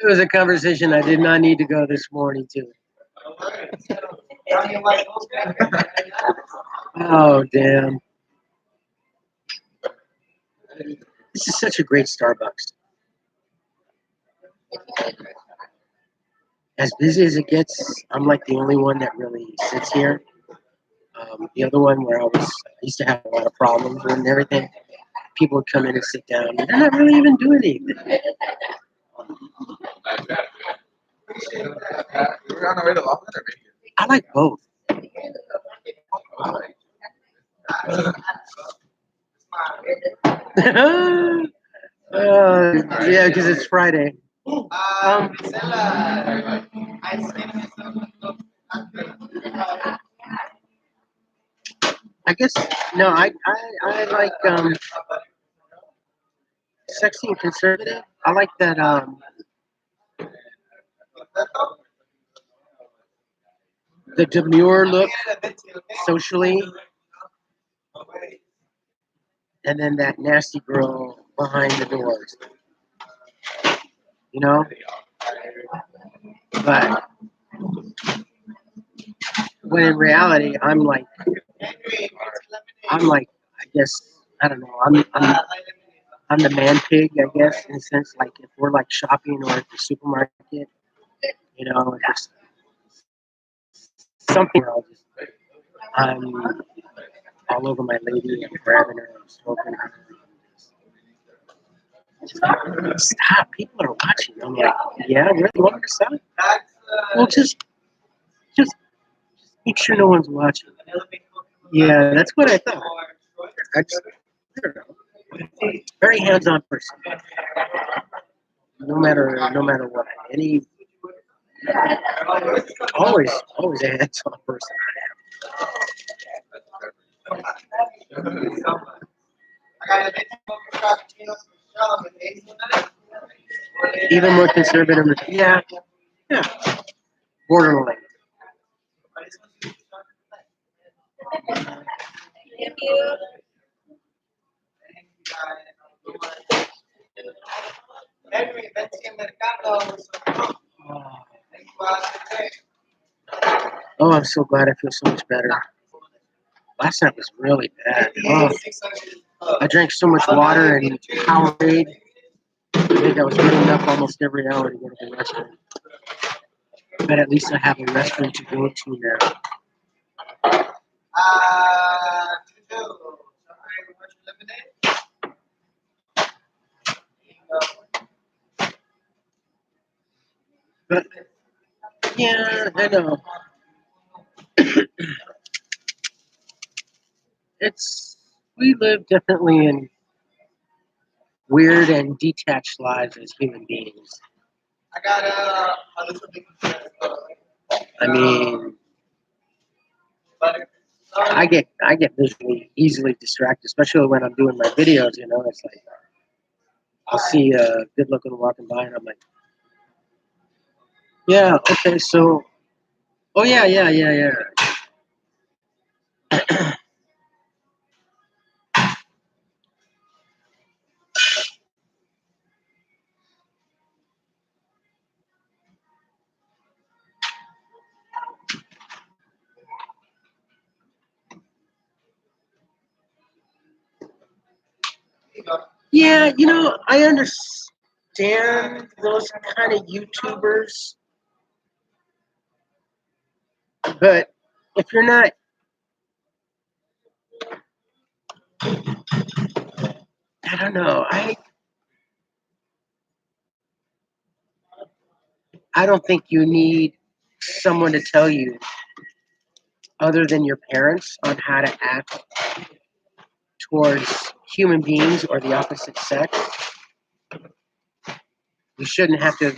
it was a conversation I did not need to go this morning to. Oh, damn. This is such a great Starbucks. As busy as it gets, I'm like the only one that really sits here. The other one where I used to have a lot of problems with and everything, people would come in and sit down, and they're not really even doing anything. I like both. Yeah, because it's Friday. I guess no. I like sexy and conservative. I like that the demure look socially, and then that nasty girl behind the doors. You know, but when in reality, I'm like, I guess I don't know. I'm the man pig, I guess, in a sense. Like if we're like shopping or at the supermarket, just something. I'm all over my lady and grabbing her and stroking her. Stop! People are watching. I'm like, yeah, really? You want me to stop? Well, just make sure no one's watching. Yeah, that's what I thought. I don't know. Very hands-on person. No matter what. Always a hands-on person. Even more conservative. Yeah, borderline. Oh, I'm so glad I feel so much better. Last night was really bad. Oh, I drank so much water and Powerade. I think I was getting up almost every hour to go to the restroom. But at least I have a restroom to go to now. But yeah, I know. We live definitely in weird and detached lives as human beings. I mean, I get visually easily distracted, especially when I'm doing my videos. It's like I'll see a good looking walking by, and I'm like, yeah, okay, so, oh yeah. Yeah, I understand those kind of YouTubers, but if you're not, I don't know. I don't think you need someone to tell you other than your parents on how to act towards human beings or the opposite sex. You shouldn't have to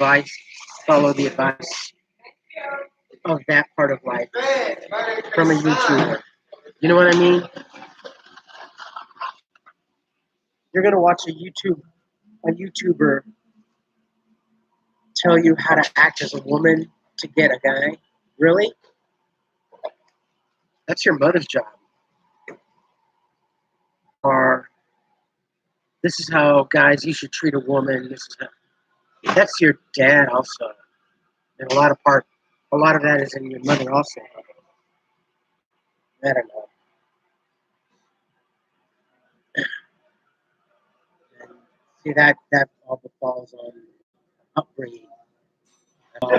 follow the advice of that part of life from a YouTuber. You know what I mean? You're gonna watch a YouTuber tell you how to act as a woman to get a guy. Really? That's your mother's job. Or this is how guys you should treat a woman. That's your dad also. And a lot of that is in your mother also. I don't know. And see that all falls on upbringing, on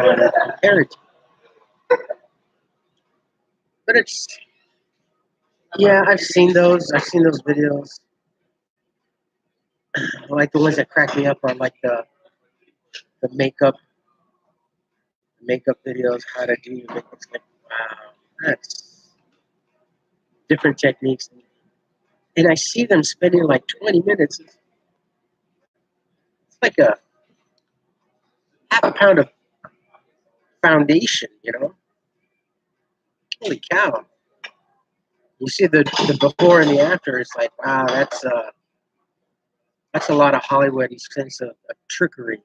parenting. But it's yeah, I've seen those. I've seen those videos. Like the ones that crack me up are like the makeup videos, how to do your makeup. It's like, wow, that's different techniques. And I see them spending like 20 minutes. It's like a half a pound of foundation, you know? Holy cow. You see the before and the after, it's like, wow, that's a lot of Hollywood sense of trickery.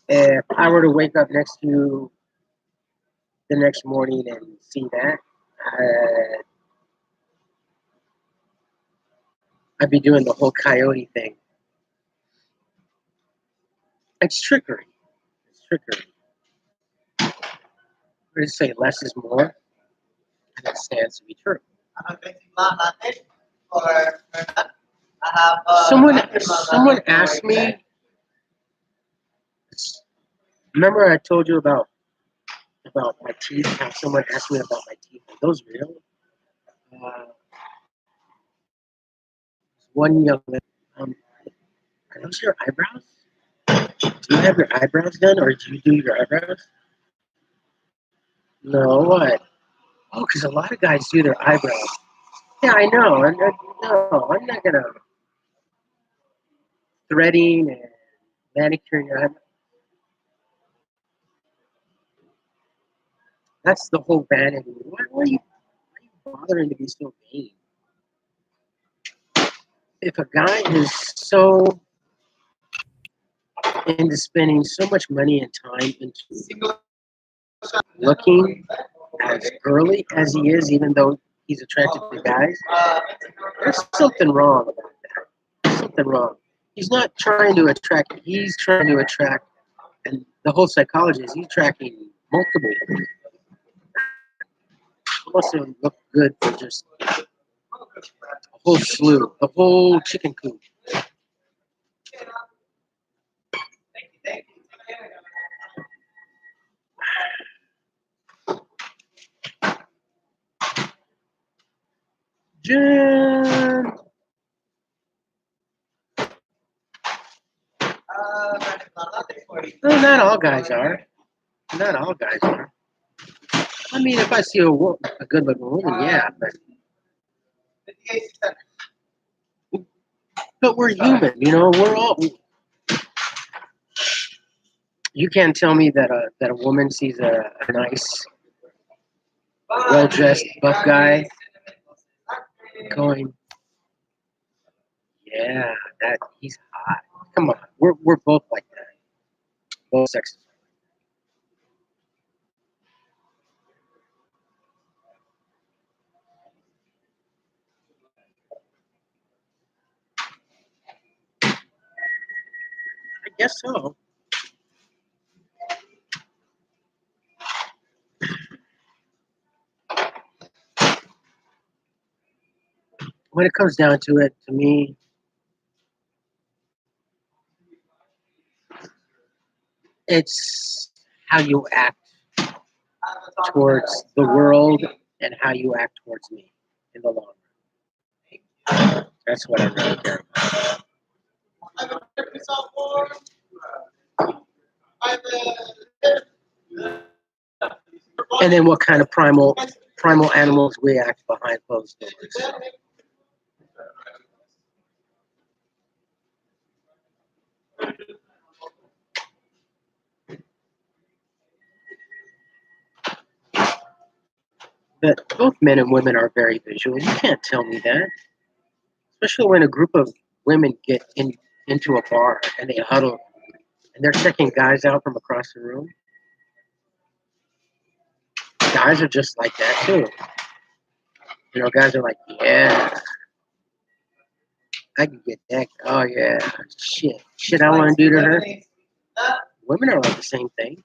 If I were to wake up next to you the next morning and see that, I'd be doing the whole coyote thing. It's trickery. It's trickery. I just say less is more, and it stands to be true. Someone asked me. Remember, I told you about my teeth. How someone asked me about my teeth. Are those real? One young lady. Are those your eyebrows? Do you have your eyebrows done, or do you do your eyebrows? No, what? Oh, because a lot of guys do their eyebrows. Yeah, I know. No, I'm not gonna threading and manicuring your eyebrows. That's the whole vanity. Why are you bothering to be so vain? If a guy is so into spending so much money and time into looking as girly as he is, even though he's attracted to guys, there's something wrong about that. There's something wrong. He's not trying to attract, he's trying to attract, and the whole psychology is he's attracting multiple women. He wants to look good for just a whole slew, the whole chicken coop. Jen! No, not all guys are. Not all guys are. I mean, if I see a good-looking woman, yeah, but we're human, you know. We're all. You can't tell me that a woman sees a nice, well-dressed buff guy going, yeah, that he's hot. Come on, we're both like that. Both sexes. I guess so. When it comes down to it, to me, it's how you act towards the world and how you act towards me in the long run. That's what I really care about. And then what kind of primal animals we act behind closed doors. But both men and women are very visual. You can't tell me that. Especially when a group of women get into a bar and they huddle and they're checking guys out from across the room. Guys are just like that too. You know, guys are like, yeah, I can get that. Oh yeah, shit, I want to do to her. Women are like the same thing.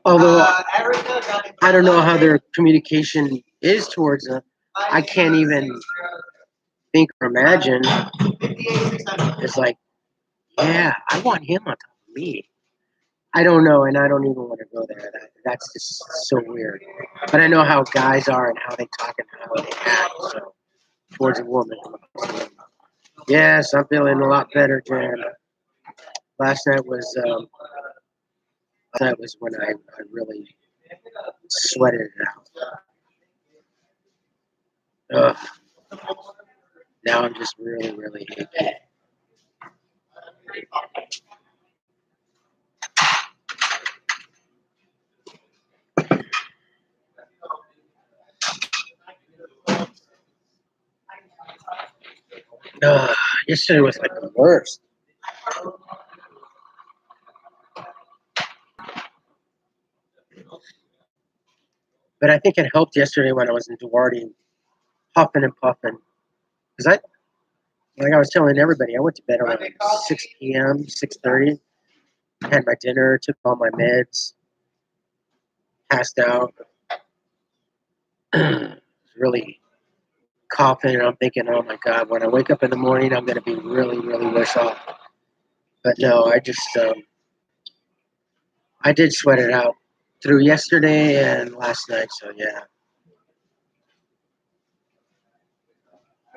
Although I don't know how their communication is towards them. I can't even think or imagine. It's like, yeah, I want him on top of me. I don't know, and I don't even want to go there. That's just so weird. But I know how guys are and how they talk and how they act. So towards a woman. Yes, I'm feeling a lot better, Jan. Last night was when I really sweated it out. Ugh. Now I'm just really, really achy. Yesterday was like the worst. But I think it helped yesterday when I was in Duarte, huffing and puffing. Because like I was telling everybody, I went to bed around 6 p.m., 6:30. I had my dinner, took all my meds, passed out. Really coughing, and I'm thinking, oh my God, when I wake up in the morning, I'm going to be really, really worse off. But no, I did sweat it out through yesterday and last night. So yeah,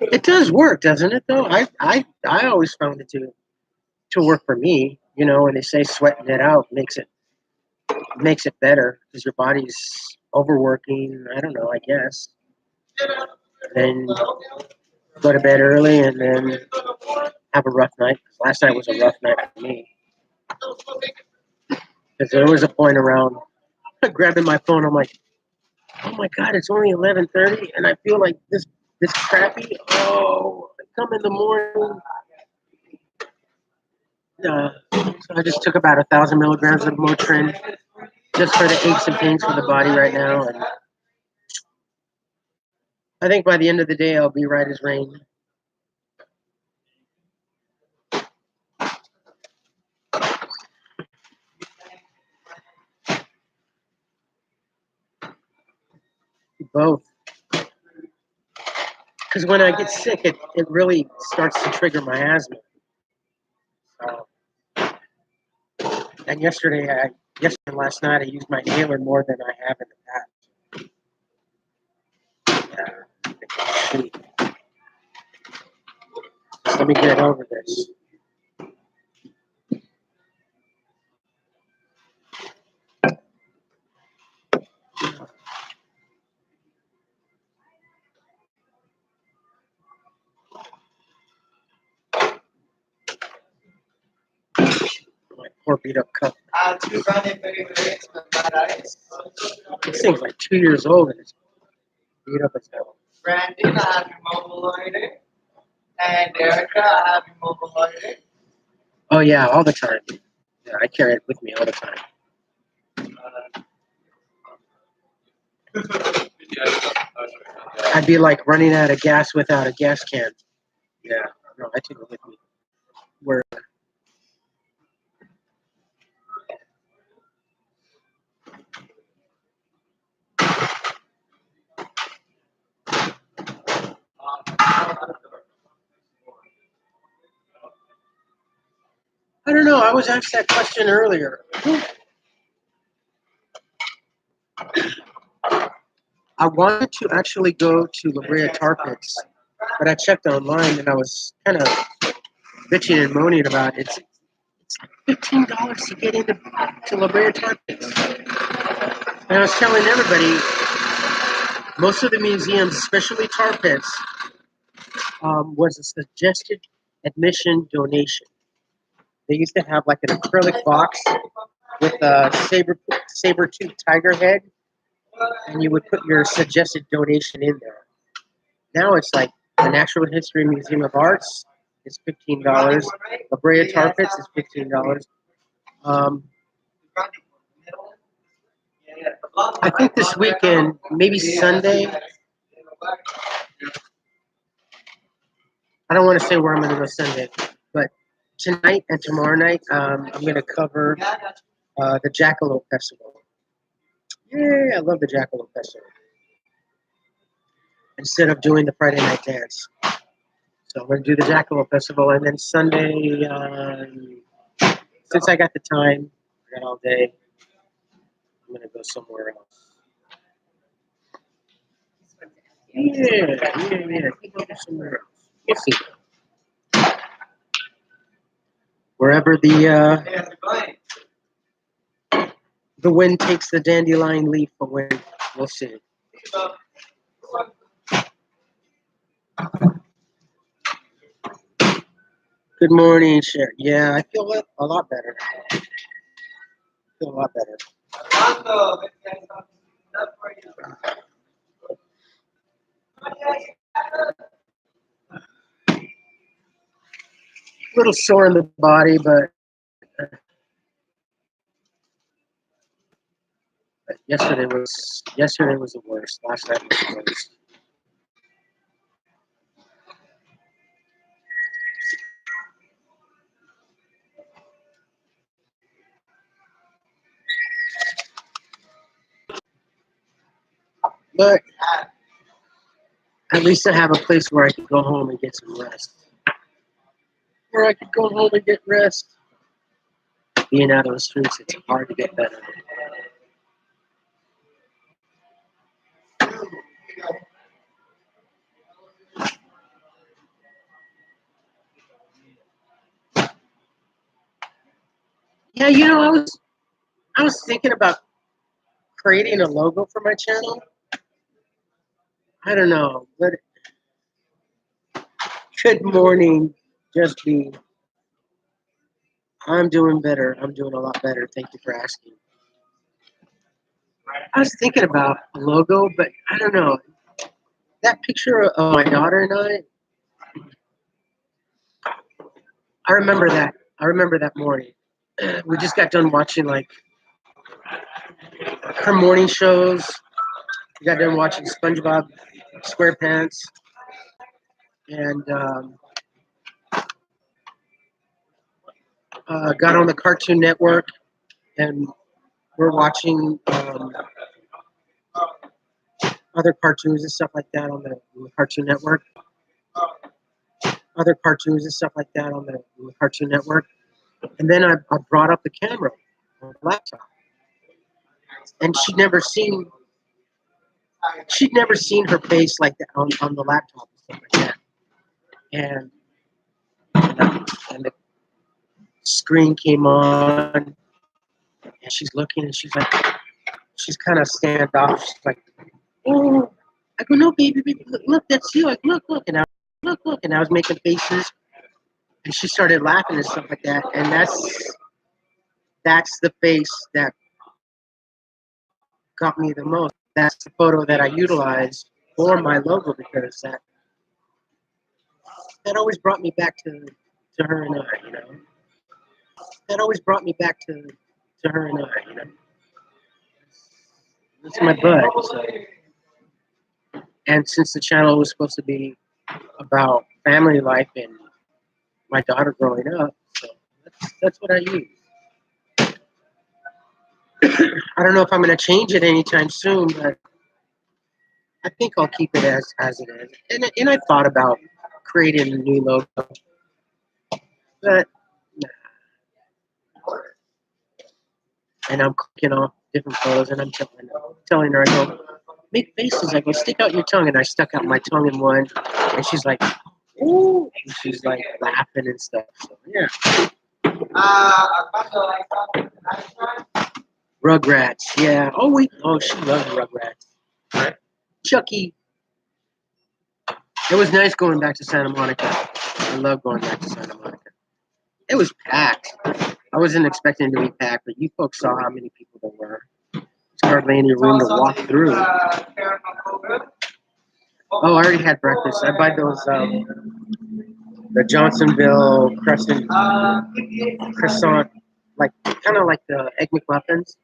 it does work, doesn't it? Though I always found it to work for me. You know, when they say sweating it out makes it better because your body's overworking. I don't know. I guess. Then go to bed early and then have a rough night. Last night was a rough night for me. Because there was a point around grabbing my phone. I'm like, oh my God, it's only 11:30, and I feel like this crappy. Oh, I come in the morning. So I just took about 1,000 milligrams of Motrin just for the aches and pains for the body right now, and I think by the end of the day I'll be right as rain. Both. Because when I get sick, it really starts to trigger my asthma. And yesterday and last night, I used my inhaler more than I have in the past. Yeah. Let me get over this. My poor beat up cup. This thing's like 2 years old and it's beat up as hell. Brandon, I have immobilized. And Erica, I have immobilized. Oh yeah, all the time. Yeah, I carry it with me all the time. I'd be like running out of gas without a gas can. Yeah, no, I take it with me. Where I don't know. I was asked that question earlier. I wanted to actually go to La Brea Tar Pits, but I checked online and I was kind of bitching and moaning about. It's like $15 to get into to La Brea Tar Pits. And I was telling everybody, most of the museums, especially Tar Pits, was a suggested admission donation. They used to have like an acrylic box with a saber-tooth tiger head, and you would put your suggested donation in there. Now it's like the Natural History Museum of Arts is $15. La Brea Tar Pits is $15. Um, I think this weekend, maybe Sunday. I don't want to say where I'm going to go Sunday, but tonight and tomorrow night, I'm going to cover the Jackalope Festival. Yeah, I love the Jackalope Festival. Instead of doing the Friday night dance. So I'm going to do the Jackalope Festival, and then Sunday, since I got the time, I got all day, I'm going to go somewhere else. Yeah. I think I'll go somewhere else. We'll see. Wherever the wind takes the dandelion leaf away, we'll see. Good morning, Sher. Yeah, I feel a lot better. A lot better. A little sore in the body, but yesterday was the worst. Last night was the worst. But at least I have a place where I can go home and get some rest. Where I could go home and get rest. Being out on the streets, it's hard to get better. Yeah, I was thinking about creating a logo for my channel. I don't know, but good morning, just be. I'm doing better. I'm doing a lot better. Thank you for asking. I was thinking about a logo, but I don't know. That picture of my daughter and I remember that. I remember that morning. We just got done watching like her morning shows. We got done watching SpongeBob SquarePants, and got on the Cartoon Network, and we're watching other cartoons and stuff like that on the Cartoon Network. Other cartoons and stuff like that on the Cartoon Network. And then I brought up the camera on the laptop, and she'd never seen her face like that on the laptop and stuff like that. And the screen came on, and she's looking, and she's like, she's kind of standoff. She's like, "Oh," I go, "No, baby, look, that's you." Like, look, and I was making faces, and she started laughing and stuff like that. And that's the face that got me the most. That's the photo that I utilized for my logo, because that always brought me back to her and I, you know. That always brought me back to her and I, you know. That's my bud. So. And since the channel was supposed to be about family life and my daughter growing up, so that's what I use. I don't know if I'm going to change it anytime soon, but I think I'll keep it as it is. And I thought about creating a new logo, but nah. And I'm clicking off different photos, and I'm telling her, I go, make faces. I go, stick out your tongue, and I stuck out my tongue in one, and she's like, Ooh, and she's like laughing and stuff. So yeah. Rugrats, yeah. Oh wait, oh she loves Rugrats. Right? Chucky. It was nice going back to Santa Monica. I love going back to Santa Monica. It was packed. I wasn't expecting it to be packed, but you folks saw how many people there were. There's hardly any room to walk through. Oh, I already had breakfast. I buy those the Johnsonville croissant, like kind of like the egg McMuffins.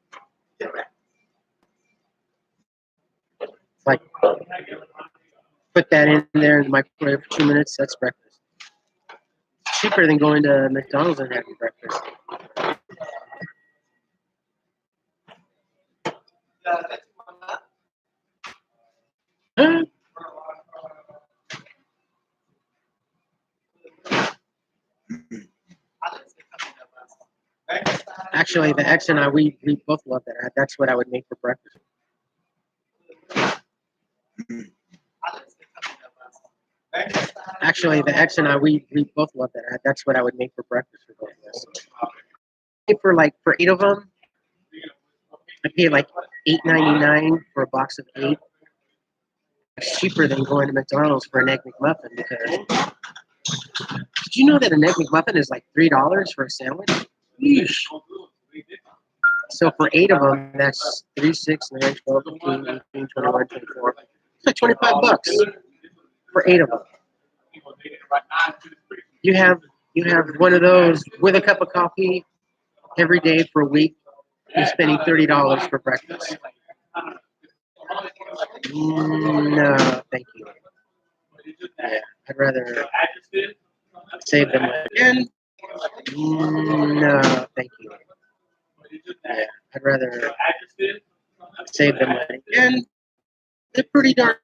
Like put that in there in the microwave for 2 minutes. That's breakfast. It's cheaper than going to McDonald's and having breakfast. Huh? Actually, the ex and I, we both love that. That's what I would make for breakfast. Actually, the ex and I, we both love that. That's what I would make for breakfast for both of us. For 8 of them, I pay like $8.99 for a box of 8. It's cheaper than going to McDonald's for an egg McMuffin because did you know that an egg McMuffin is like $3 for a sandwich? Yeesh. So for 8 of them, that's 3, 6, 9, 12, 15, 18, 21, 24. It's like $25 for 8 of them. You have one of those with a cup of coffee every day for a week. You're spending $30 for breakfast. No, thank you. Yeah, I'd rather save the money. And no, thank you. Yeah, I'd rather save the money. And they're pretty darn.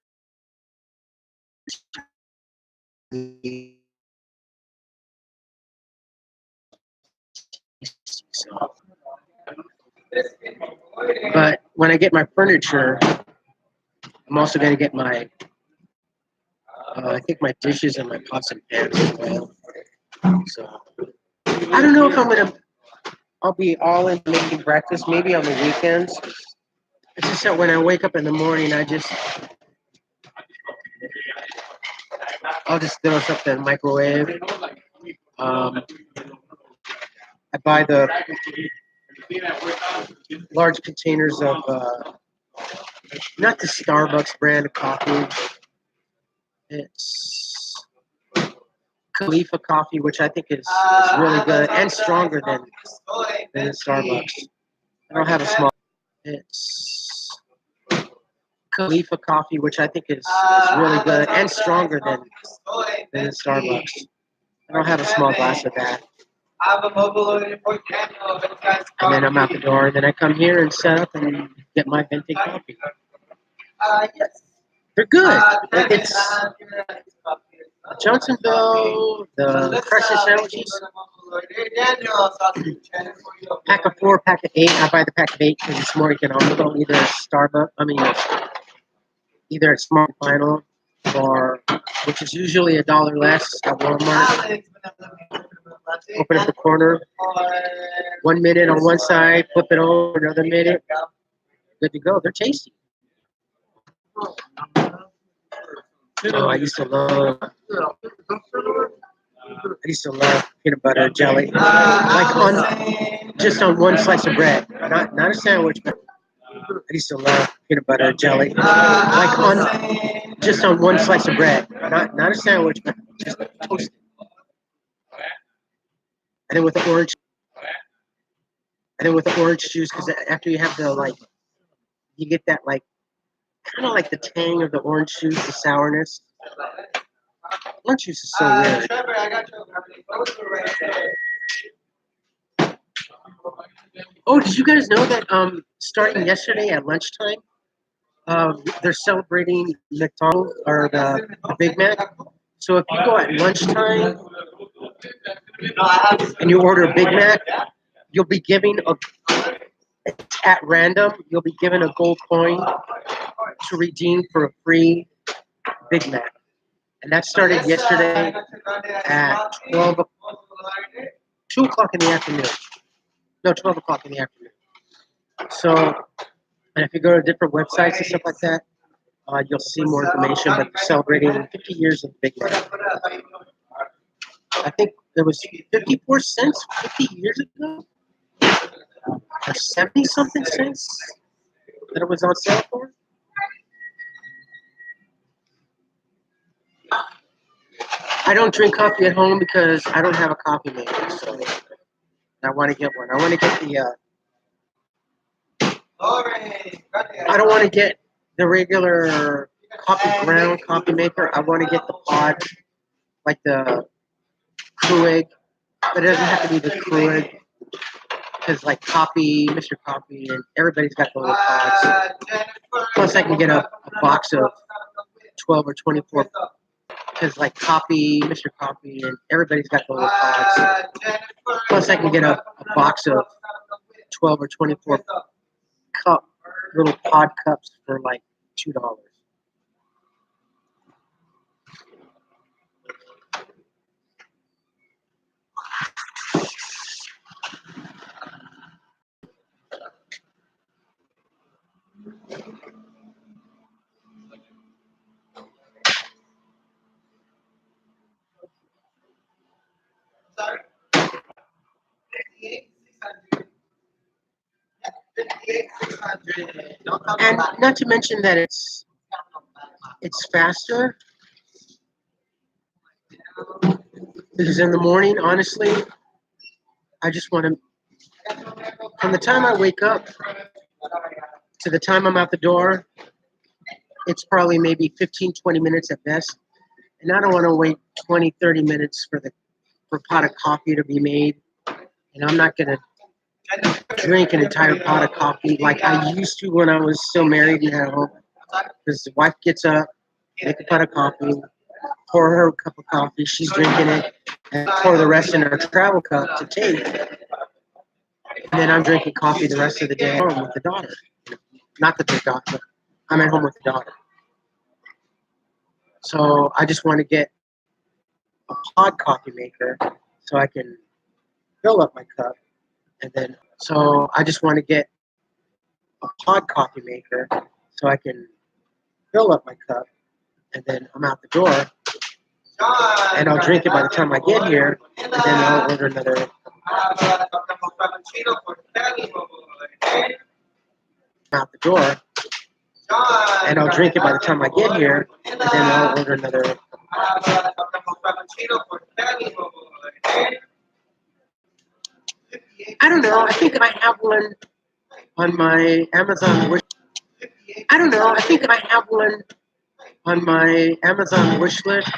So. But when I get my furniture, I'm also going to get my, I think my dishes and my pots and pans as well. So I don't know if I'll be all in making breakfast, maybe on the weekends. It's just that when I wake up in the morning, I'll just throw something in the microwave. I buy the large containers of, not the Starbucks brand of coffee. It's Khalifa coffee, which I think is really good and stronger than Starbucks. I don't have a small. It's Khalifa coffee, which I think is really good and stronger than Starbucks. I don't have a small glass of that. And then I'm out the door. And then I come here and set up and get my venti coffee. Yes. They're good. It's Johnsonville, the Crescent sandwiches. Pack of 4, pack of 8. I buy the pack of 8 because it's more economical. Either at Starbucks, either at Smart Final, or which is usually $1 less at Walmart. Open up the corner, 1 minute on one side, flip it over, another minute. Good to go. They're tasty. Oh, I used to love peanut butter and jelly, like just on one slice of bread, not a sandwich, but I used to love peanut butter and jelly, like just on one slice of bread, not a sandwich, but just toasted. And then with the orange juice, because after you have you get that kind of like the tang of the orange juice, the sourness. Orange juice is so weird. Oh, did you guys know that starting yesterday at lunchtime, they're celebrating McDonald's or the Big Mac. So if you go at lunchtime and you order a Big Mac, you'll be giving at random, you'll be given a gold coin to redeem for a free Big Mac. And that started yesterday at 2 o'clock in the afternoon. No, 12 o'clock in the afternoon. So, and if you go to different websites and stuff like that, you'll see more information. But they're celebrating 50 years of Big Mac. I think it was 54 cents 50 years ago, or 70 something cents that it was on sale for. I don't drink coffee at home because I don't have a coffee maker, so I want to get one. I want to get the. I don't want to get the regular ground coffee maker. I want to get the pod, like the Keurig, but it doesn't have to be the Keurig because like Mr. Coffee, and everybody's got the little pods. Plus, I can get a box of 12 or 24. Because like Mr. Coffee, and everybody's got the little pods. Plus, I can get a box of 12 or 24 little pod cups for like $2. Sorry. 58,600. And not to mention that it's faster. Because in the morning, honestly, I just want to, from the time I wake up to the time I'm out the door, it's probably maybe 15, 20 minutes at best. And I don't want to wait 20, 30 minutes for a pot of coffee to be made. And I'm not going to drink an entire pot of coffee like I used to when I was still married and had a home. Because the wife gets up, make a pot of coffee, pour her a cup of coffee, she's drinking it, and pour the rest in her travel cup to take. And then I'm drinking coffee the rest of the day at home with the daughter. Not that they're daughter, I'm at home with the daughter. So I just want to get a pod coffee maker so I can fill up my cup. And then, so I just want to get a pod coffee maker so I can fill up my cup. And then I'm out the door. And I'll drink it by the time I get here. And then I'll order another. Out the door. And I'll drink it by the time I get here. And then I'll order another. I don't know. I think I have one on my Amazon wish. I don't know. I think I have one on my Amazon wish list.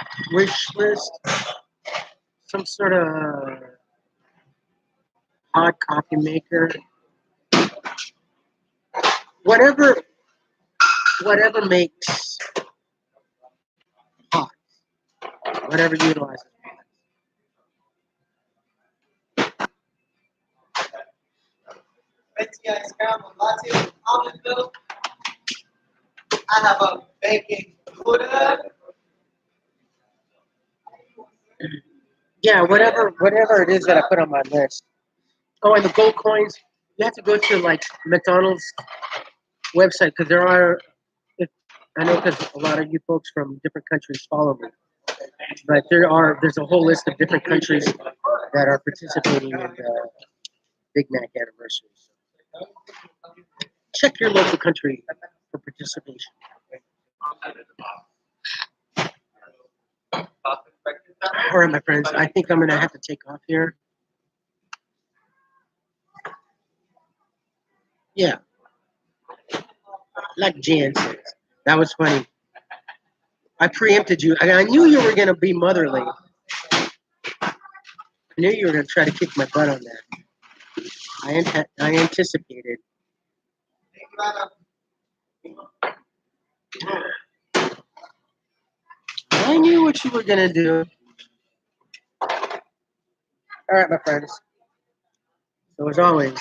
Some sort of hot coffee maker. Whatever makes hot. Whatever utilizes hot. I have a baking Buddha. Yeah, whatever it is that I put on my list. Oh, and the gold coins. You have to go to like McDonald's website because there are. I know because a lot of you folks from different countries follow me, but there's a whole list of different countries that are participating in the Big Mac anniversary. Check your local country for participation. All right, my friends. I think I'm gonna have to take off here. Yeah, like Jan says. That was funny. I preempted you. I knew you were gonna be motherly. I knew you were gonna try to kick my butt on that. I anticipated. I knew what you were gonna do. All right, my friends. So as always,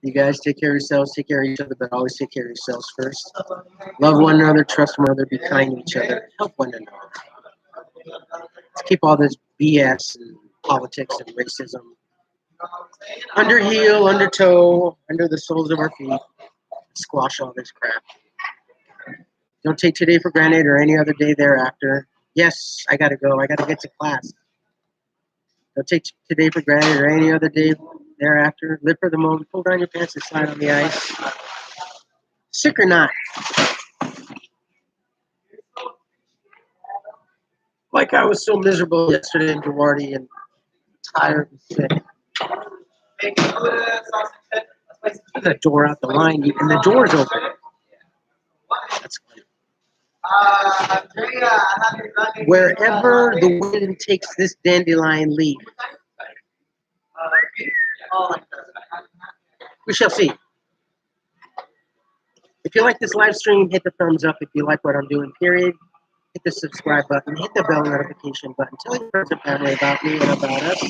You guys take care of yourselves, take care of each other, but always take care of yourselves first. Love one another, trust one another, be kind to each other, help one another. Let's keep all this BS and politics and racism under heel, under toe, under the soles of our feet. Squash all this crap. Don't take today for granted or any other day thereafter. Yes, I gotta go. I gotta get to class. Don't take today for granted or any other day thereafter. Live for the moment. Pull down your pants and slide on the ice. Sick or not. Like I was so miserable yesterday in Duarte and tired and sick. There's a door out the line and the door's open. That's funny. Wherever the wind takes this dandelion leaf, we shall see. If you like this live stream, hit the thumbs up. If you like what I'm doing, period, hit the subscribe button, hit the bell notification button. Tell your friends and family about me and about us.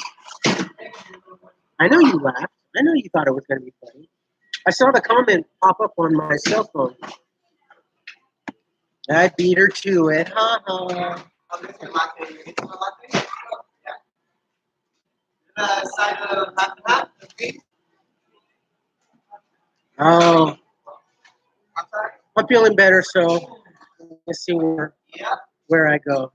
I know you laughed. I know you thought it was going to be funny. I saw the comment pop up on my cell phone. I beat her to it. Ha ha. Oh, I'm feeling better, so let's see where I go.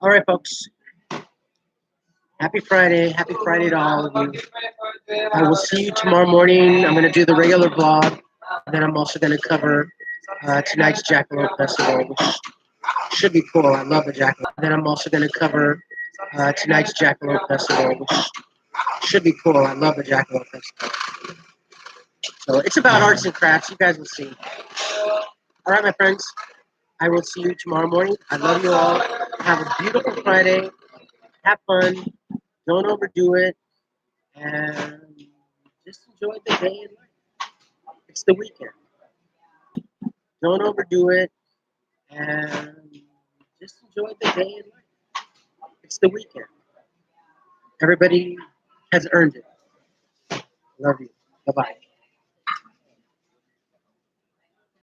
All right, folks. Happy Friday. Happy Friday to all of you. I will see you tomorrow morning. I'm going to do the regular vlog. And then I'm also going to cover tonight's Jackalope Festival, which should be cool. I love the Jackalope. Then I'm also going to cover tonight's Jackalope Festival, which should be cool. I love the Jackalope Festival. So it's about arts and crafts. You guys will see. All right, my friends. I will see you tomorrow morning. I love you all. Have a beautiful Friday. Have fun. Don't overdo it. And just enjoy the day in life. It's the weekend. Don't overdo it. And just enjoy the day in life. It's the weekend. Everybody has earned it. Love you. Bye-bye.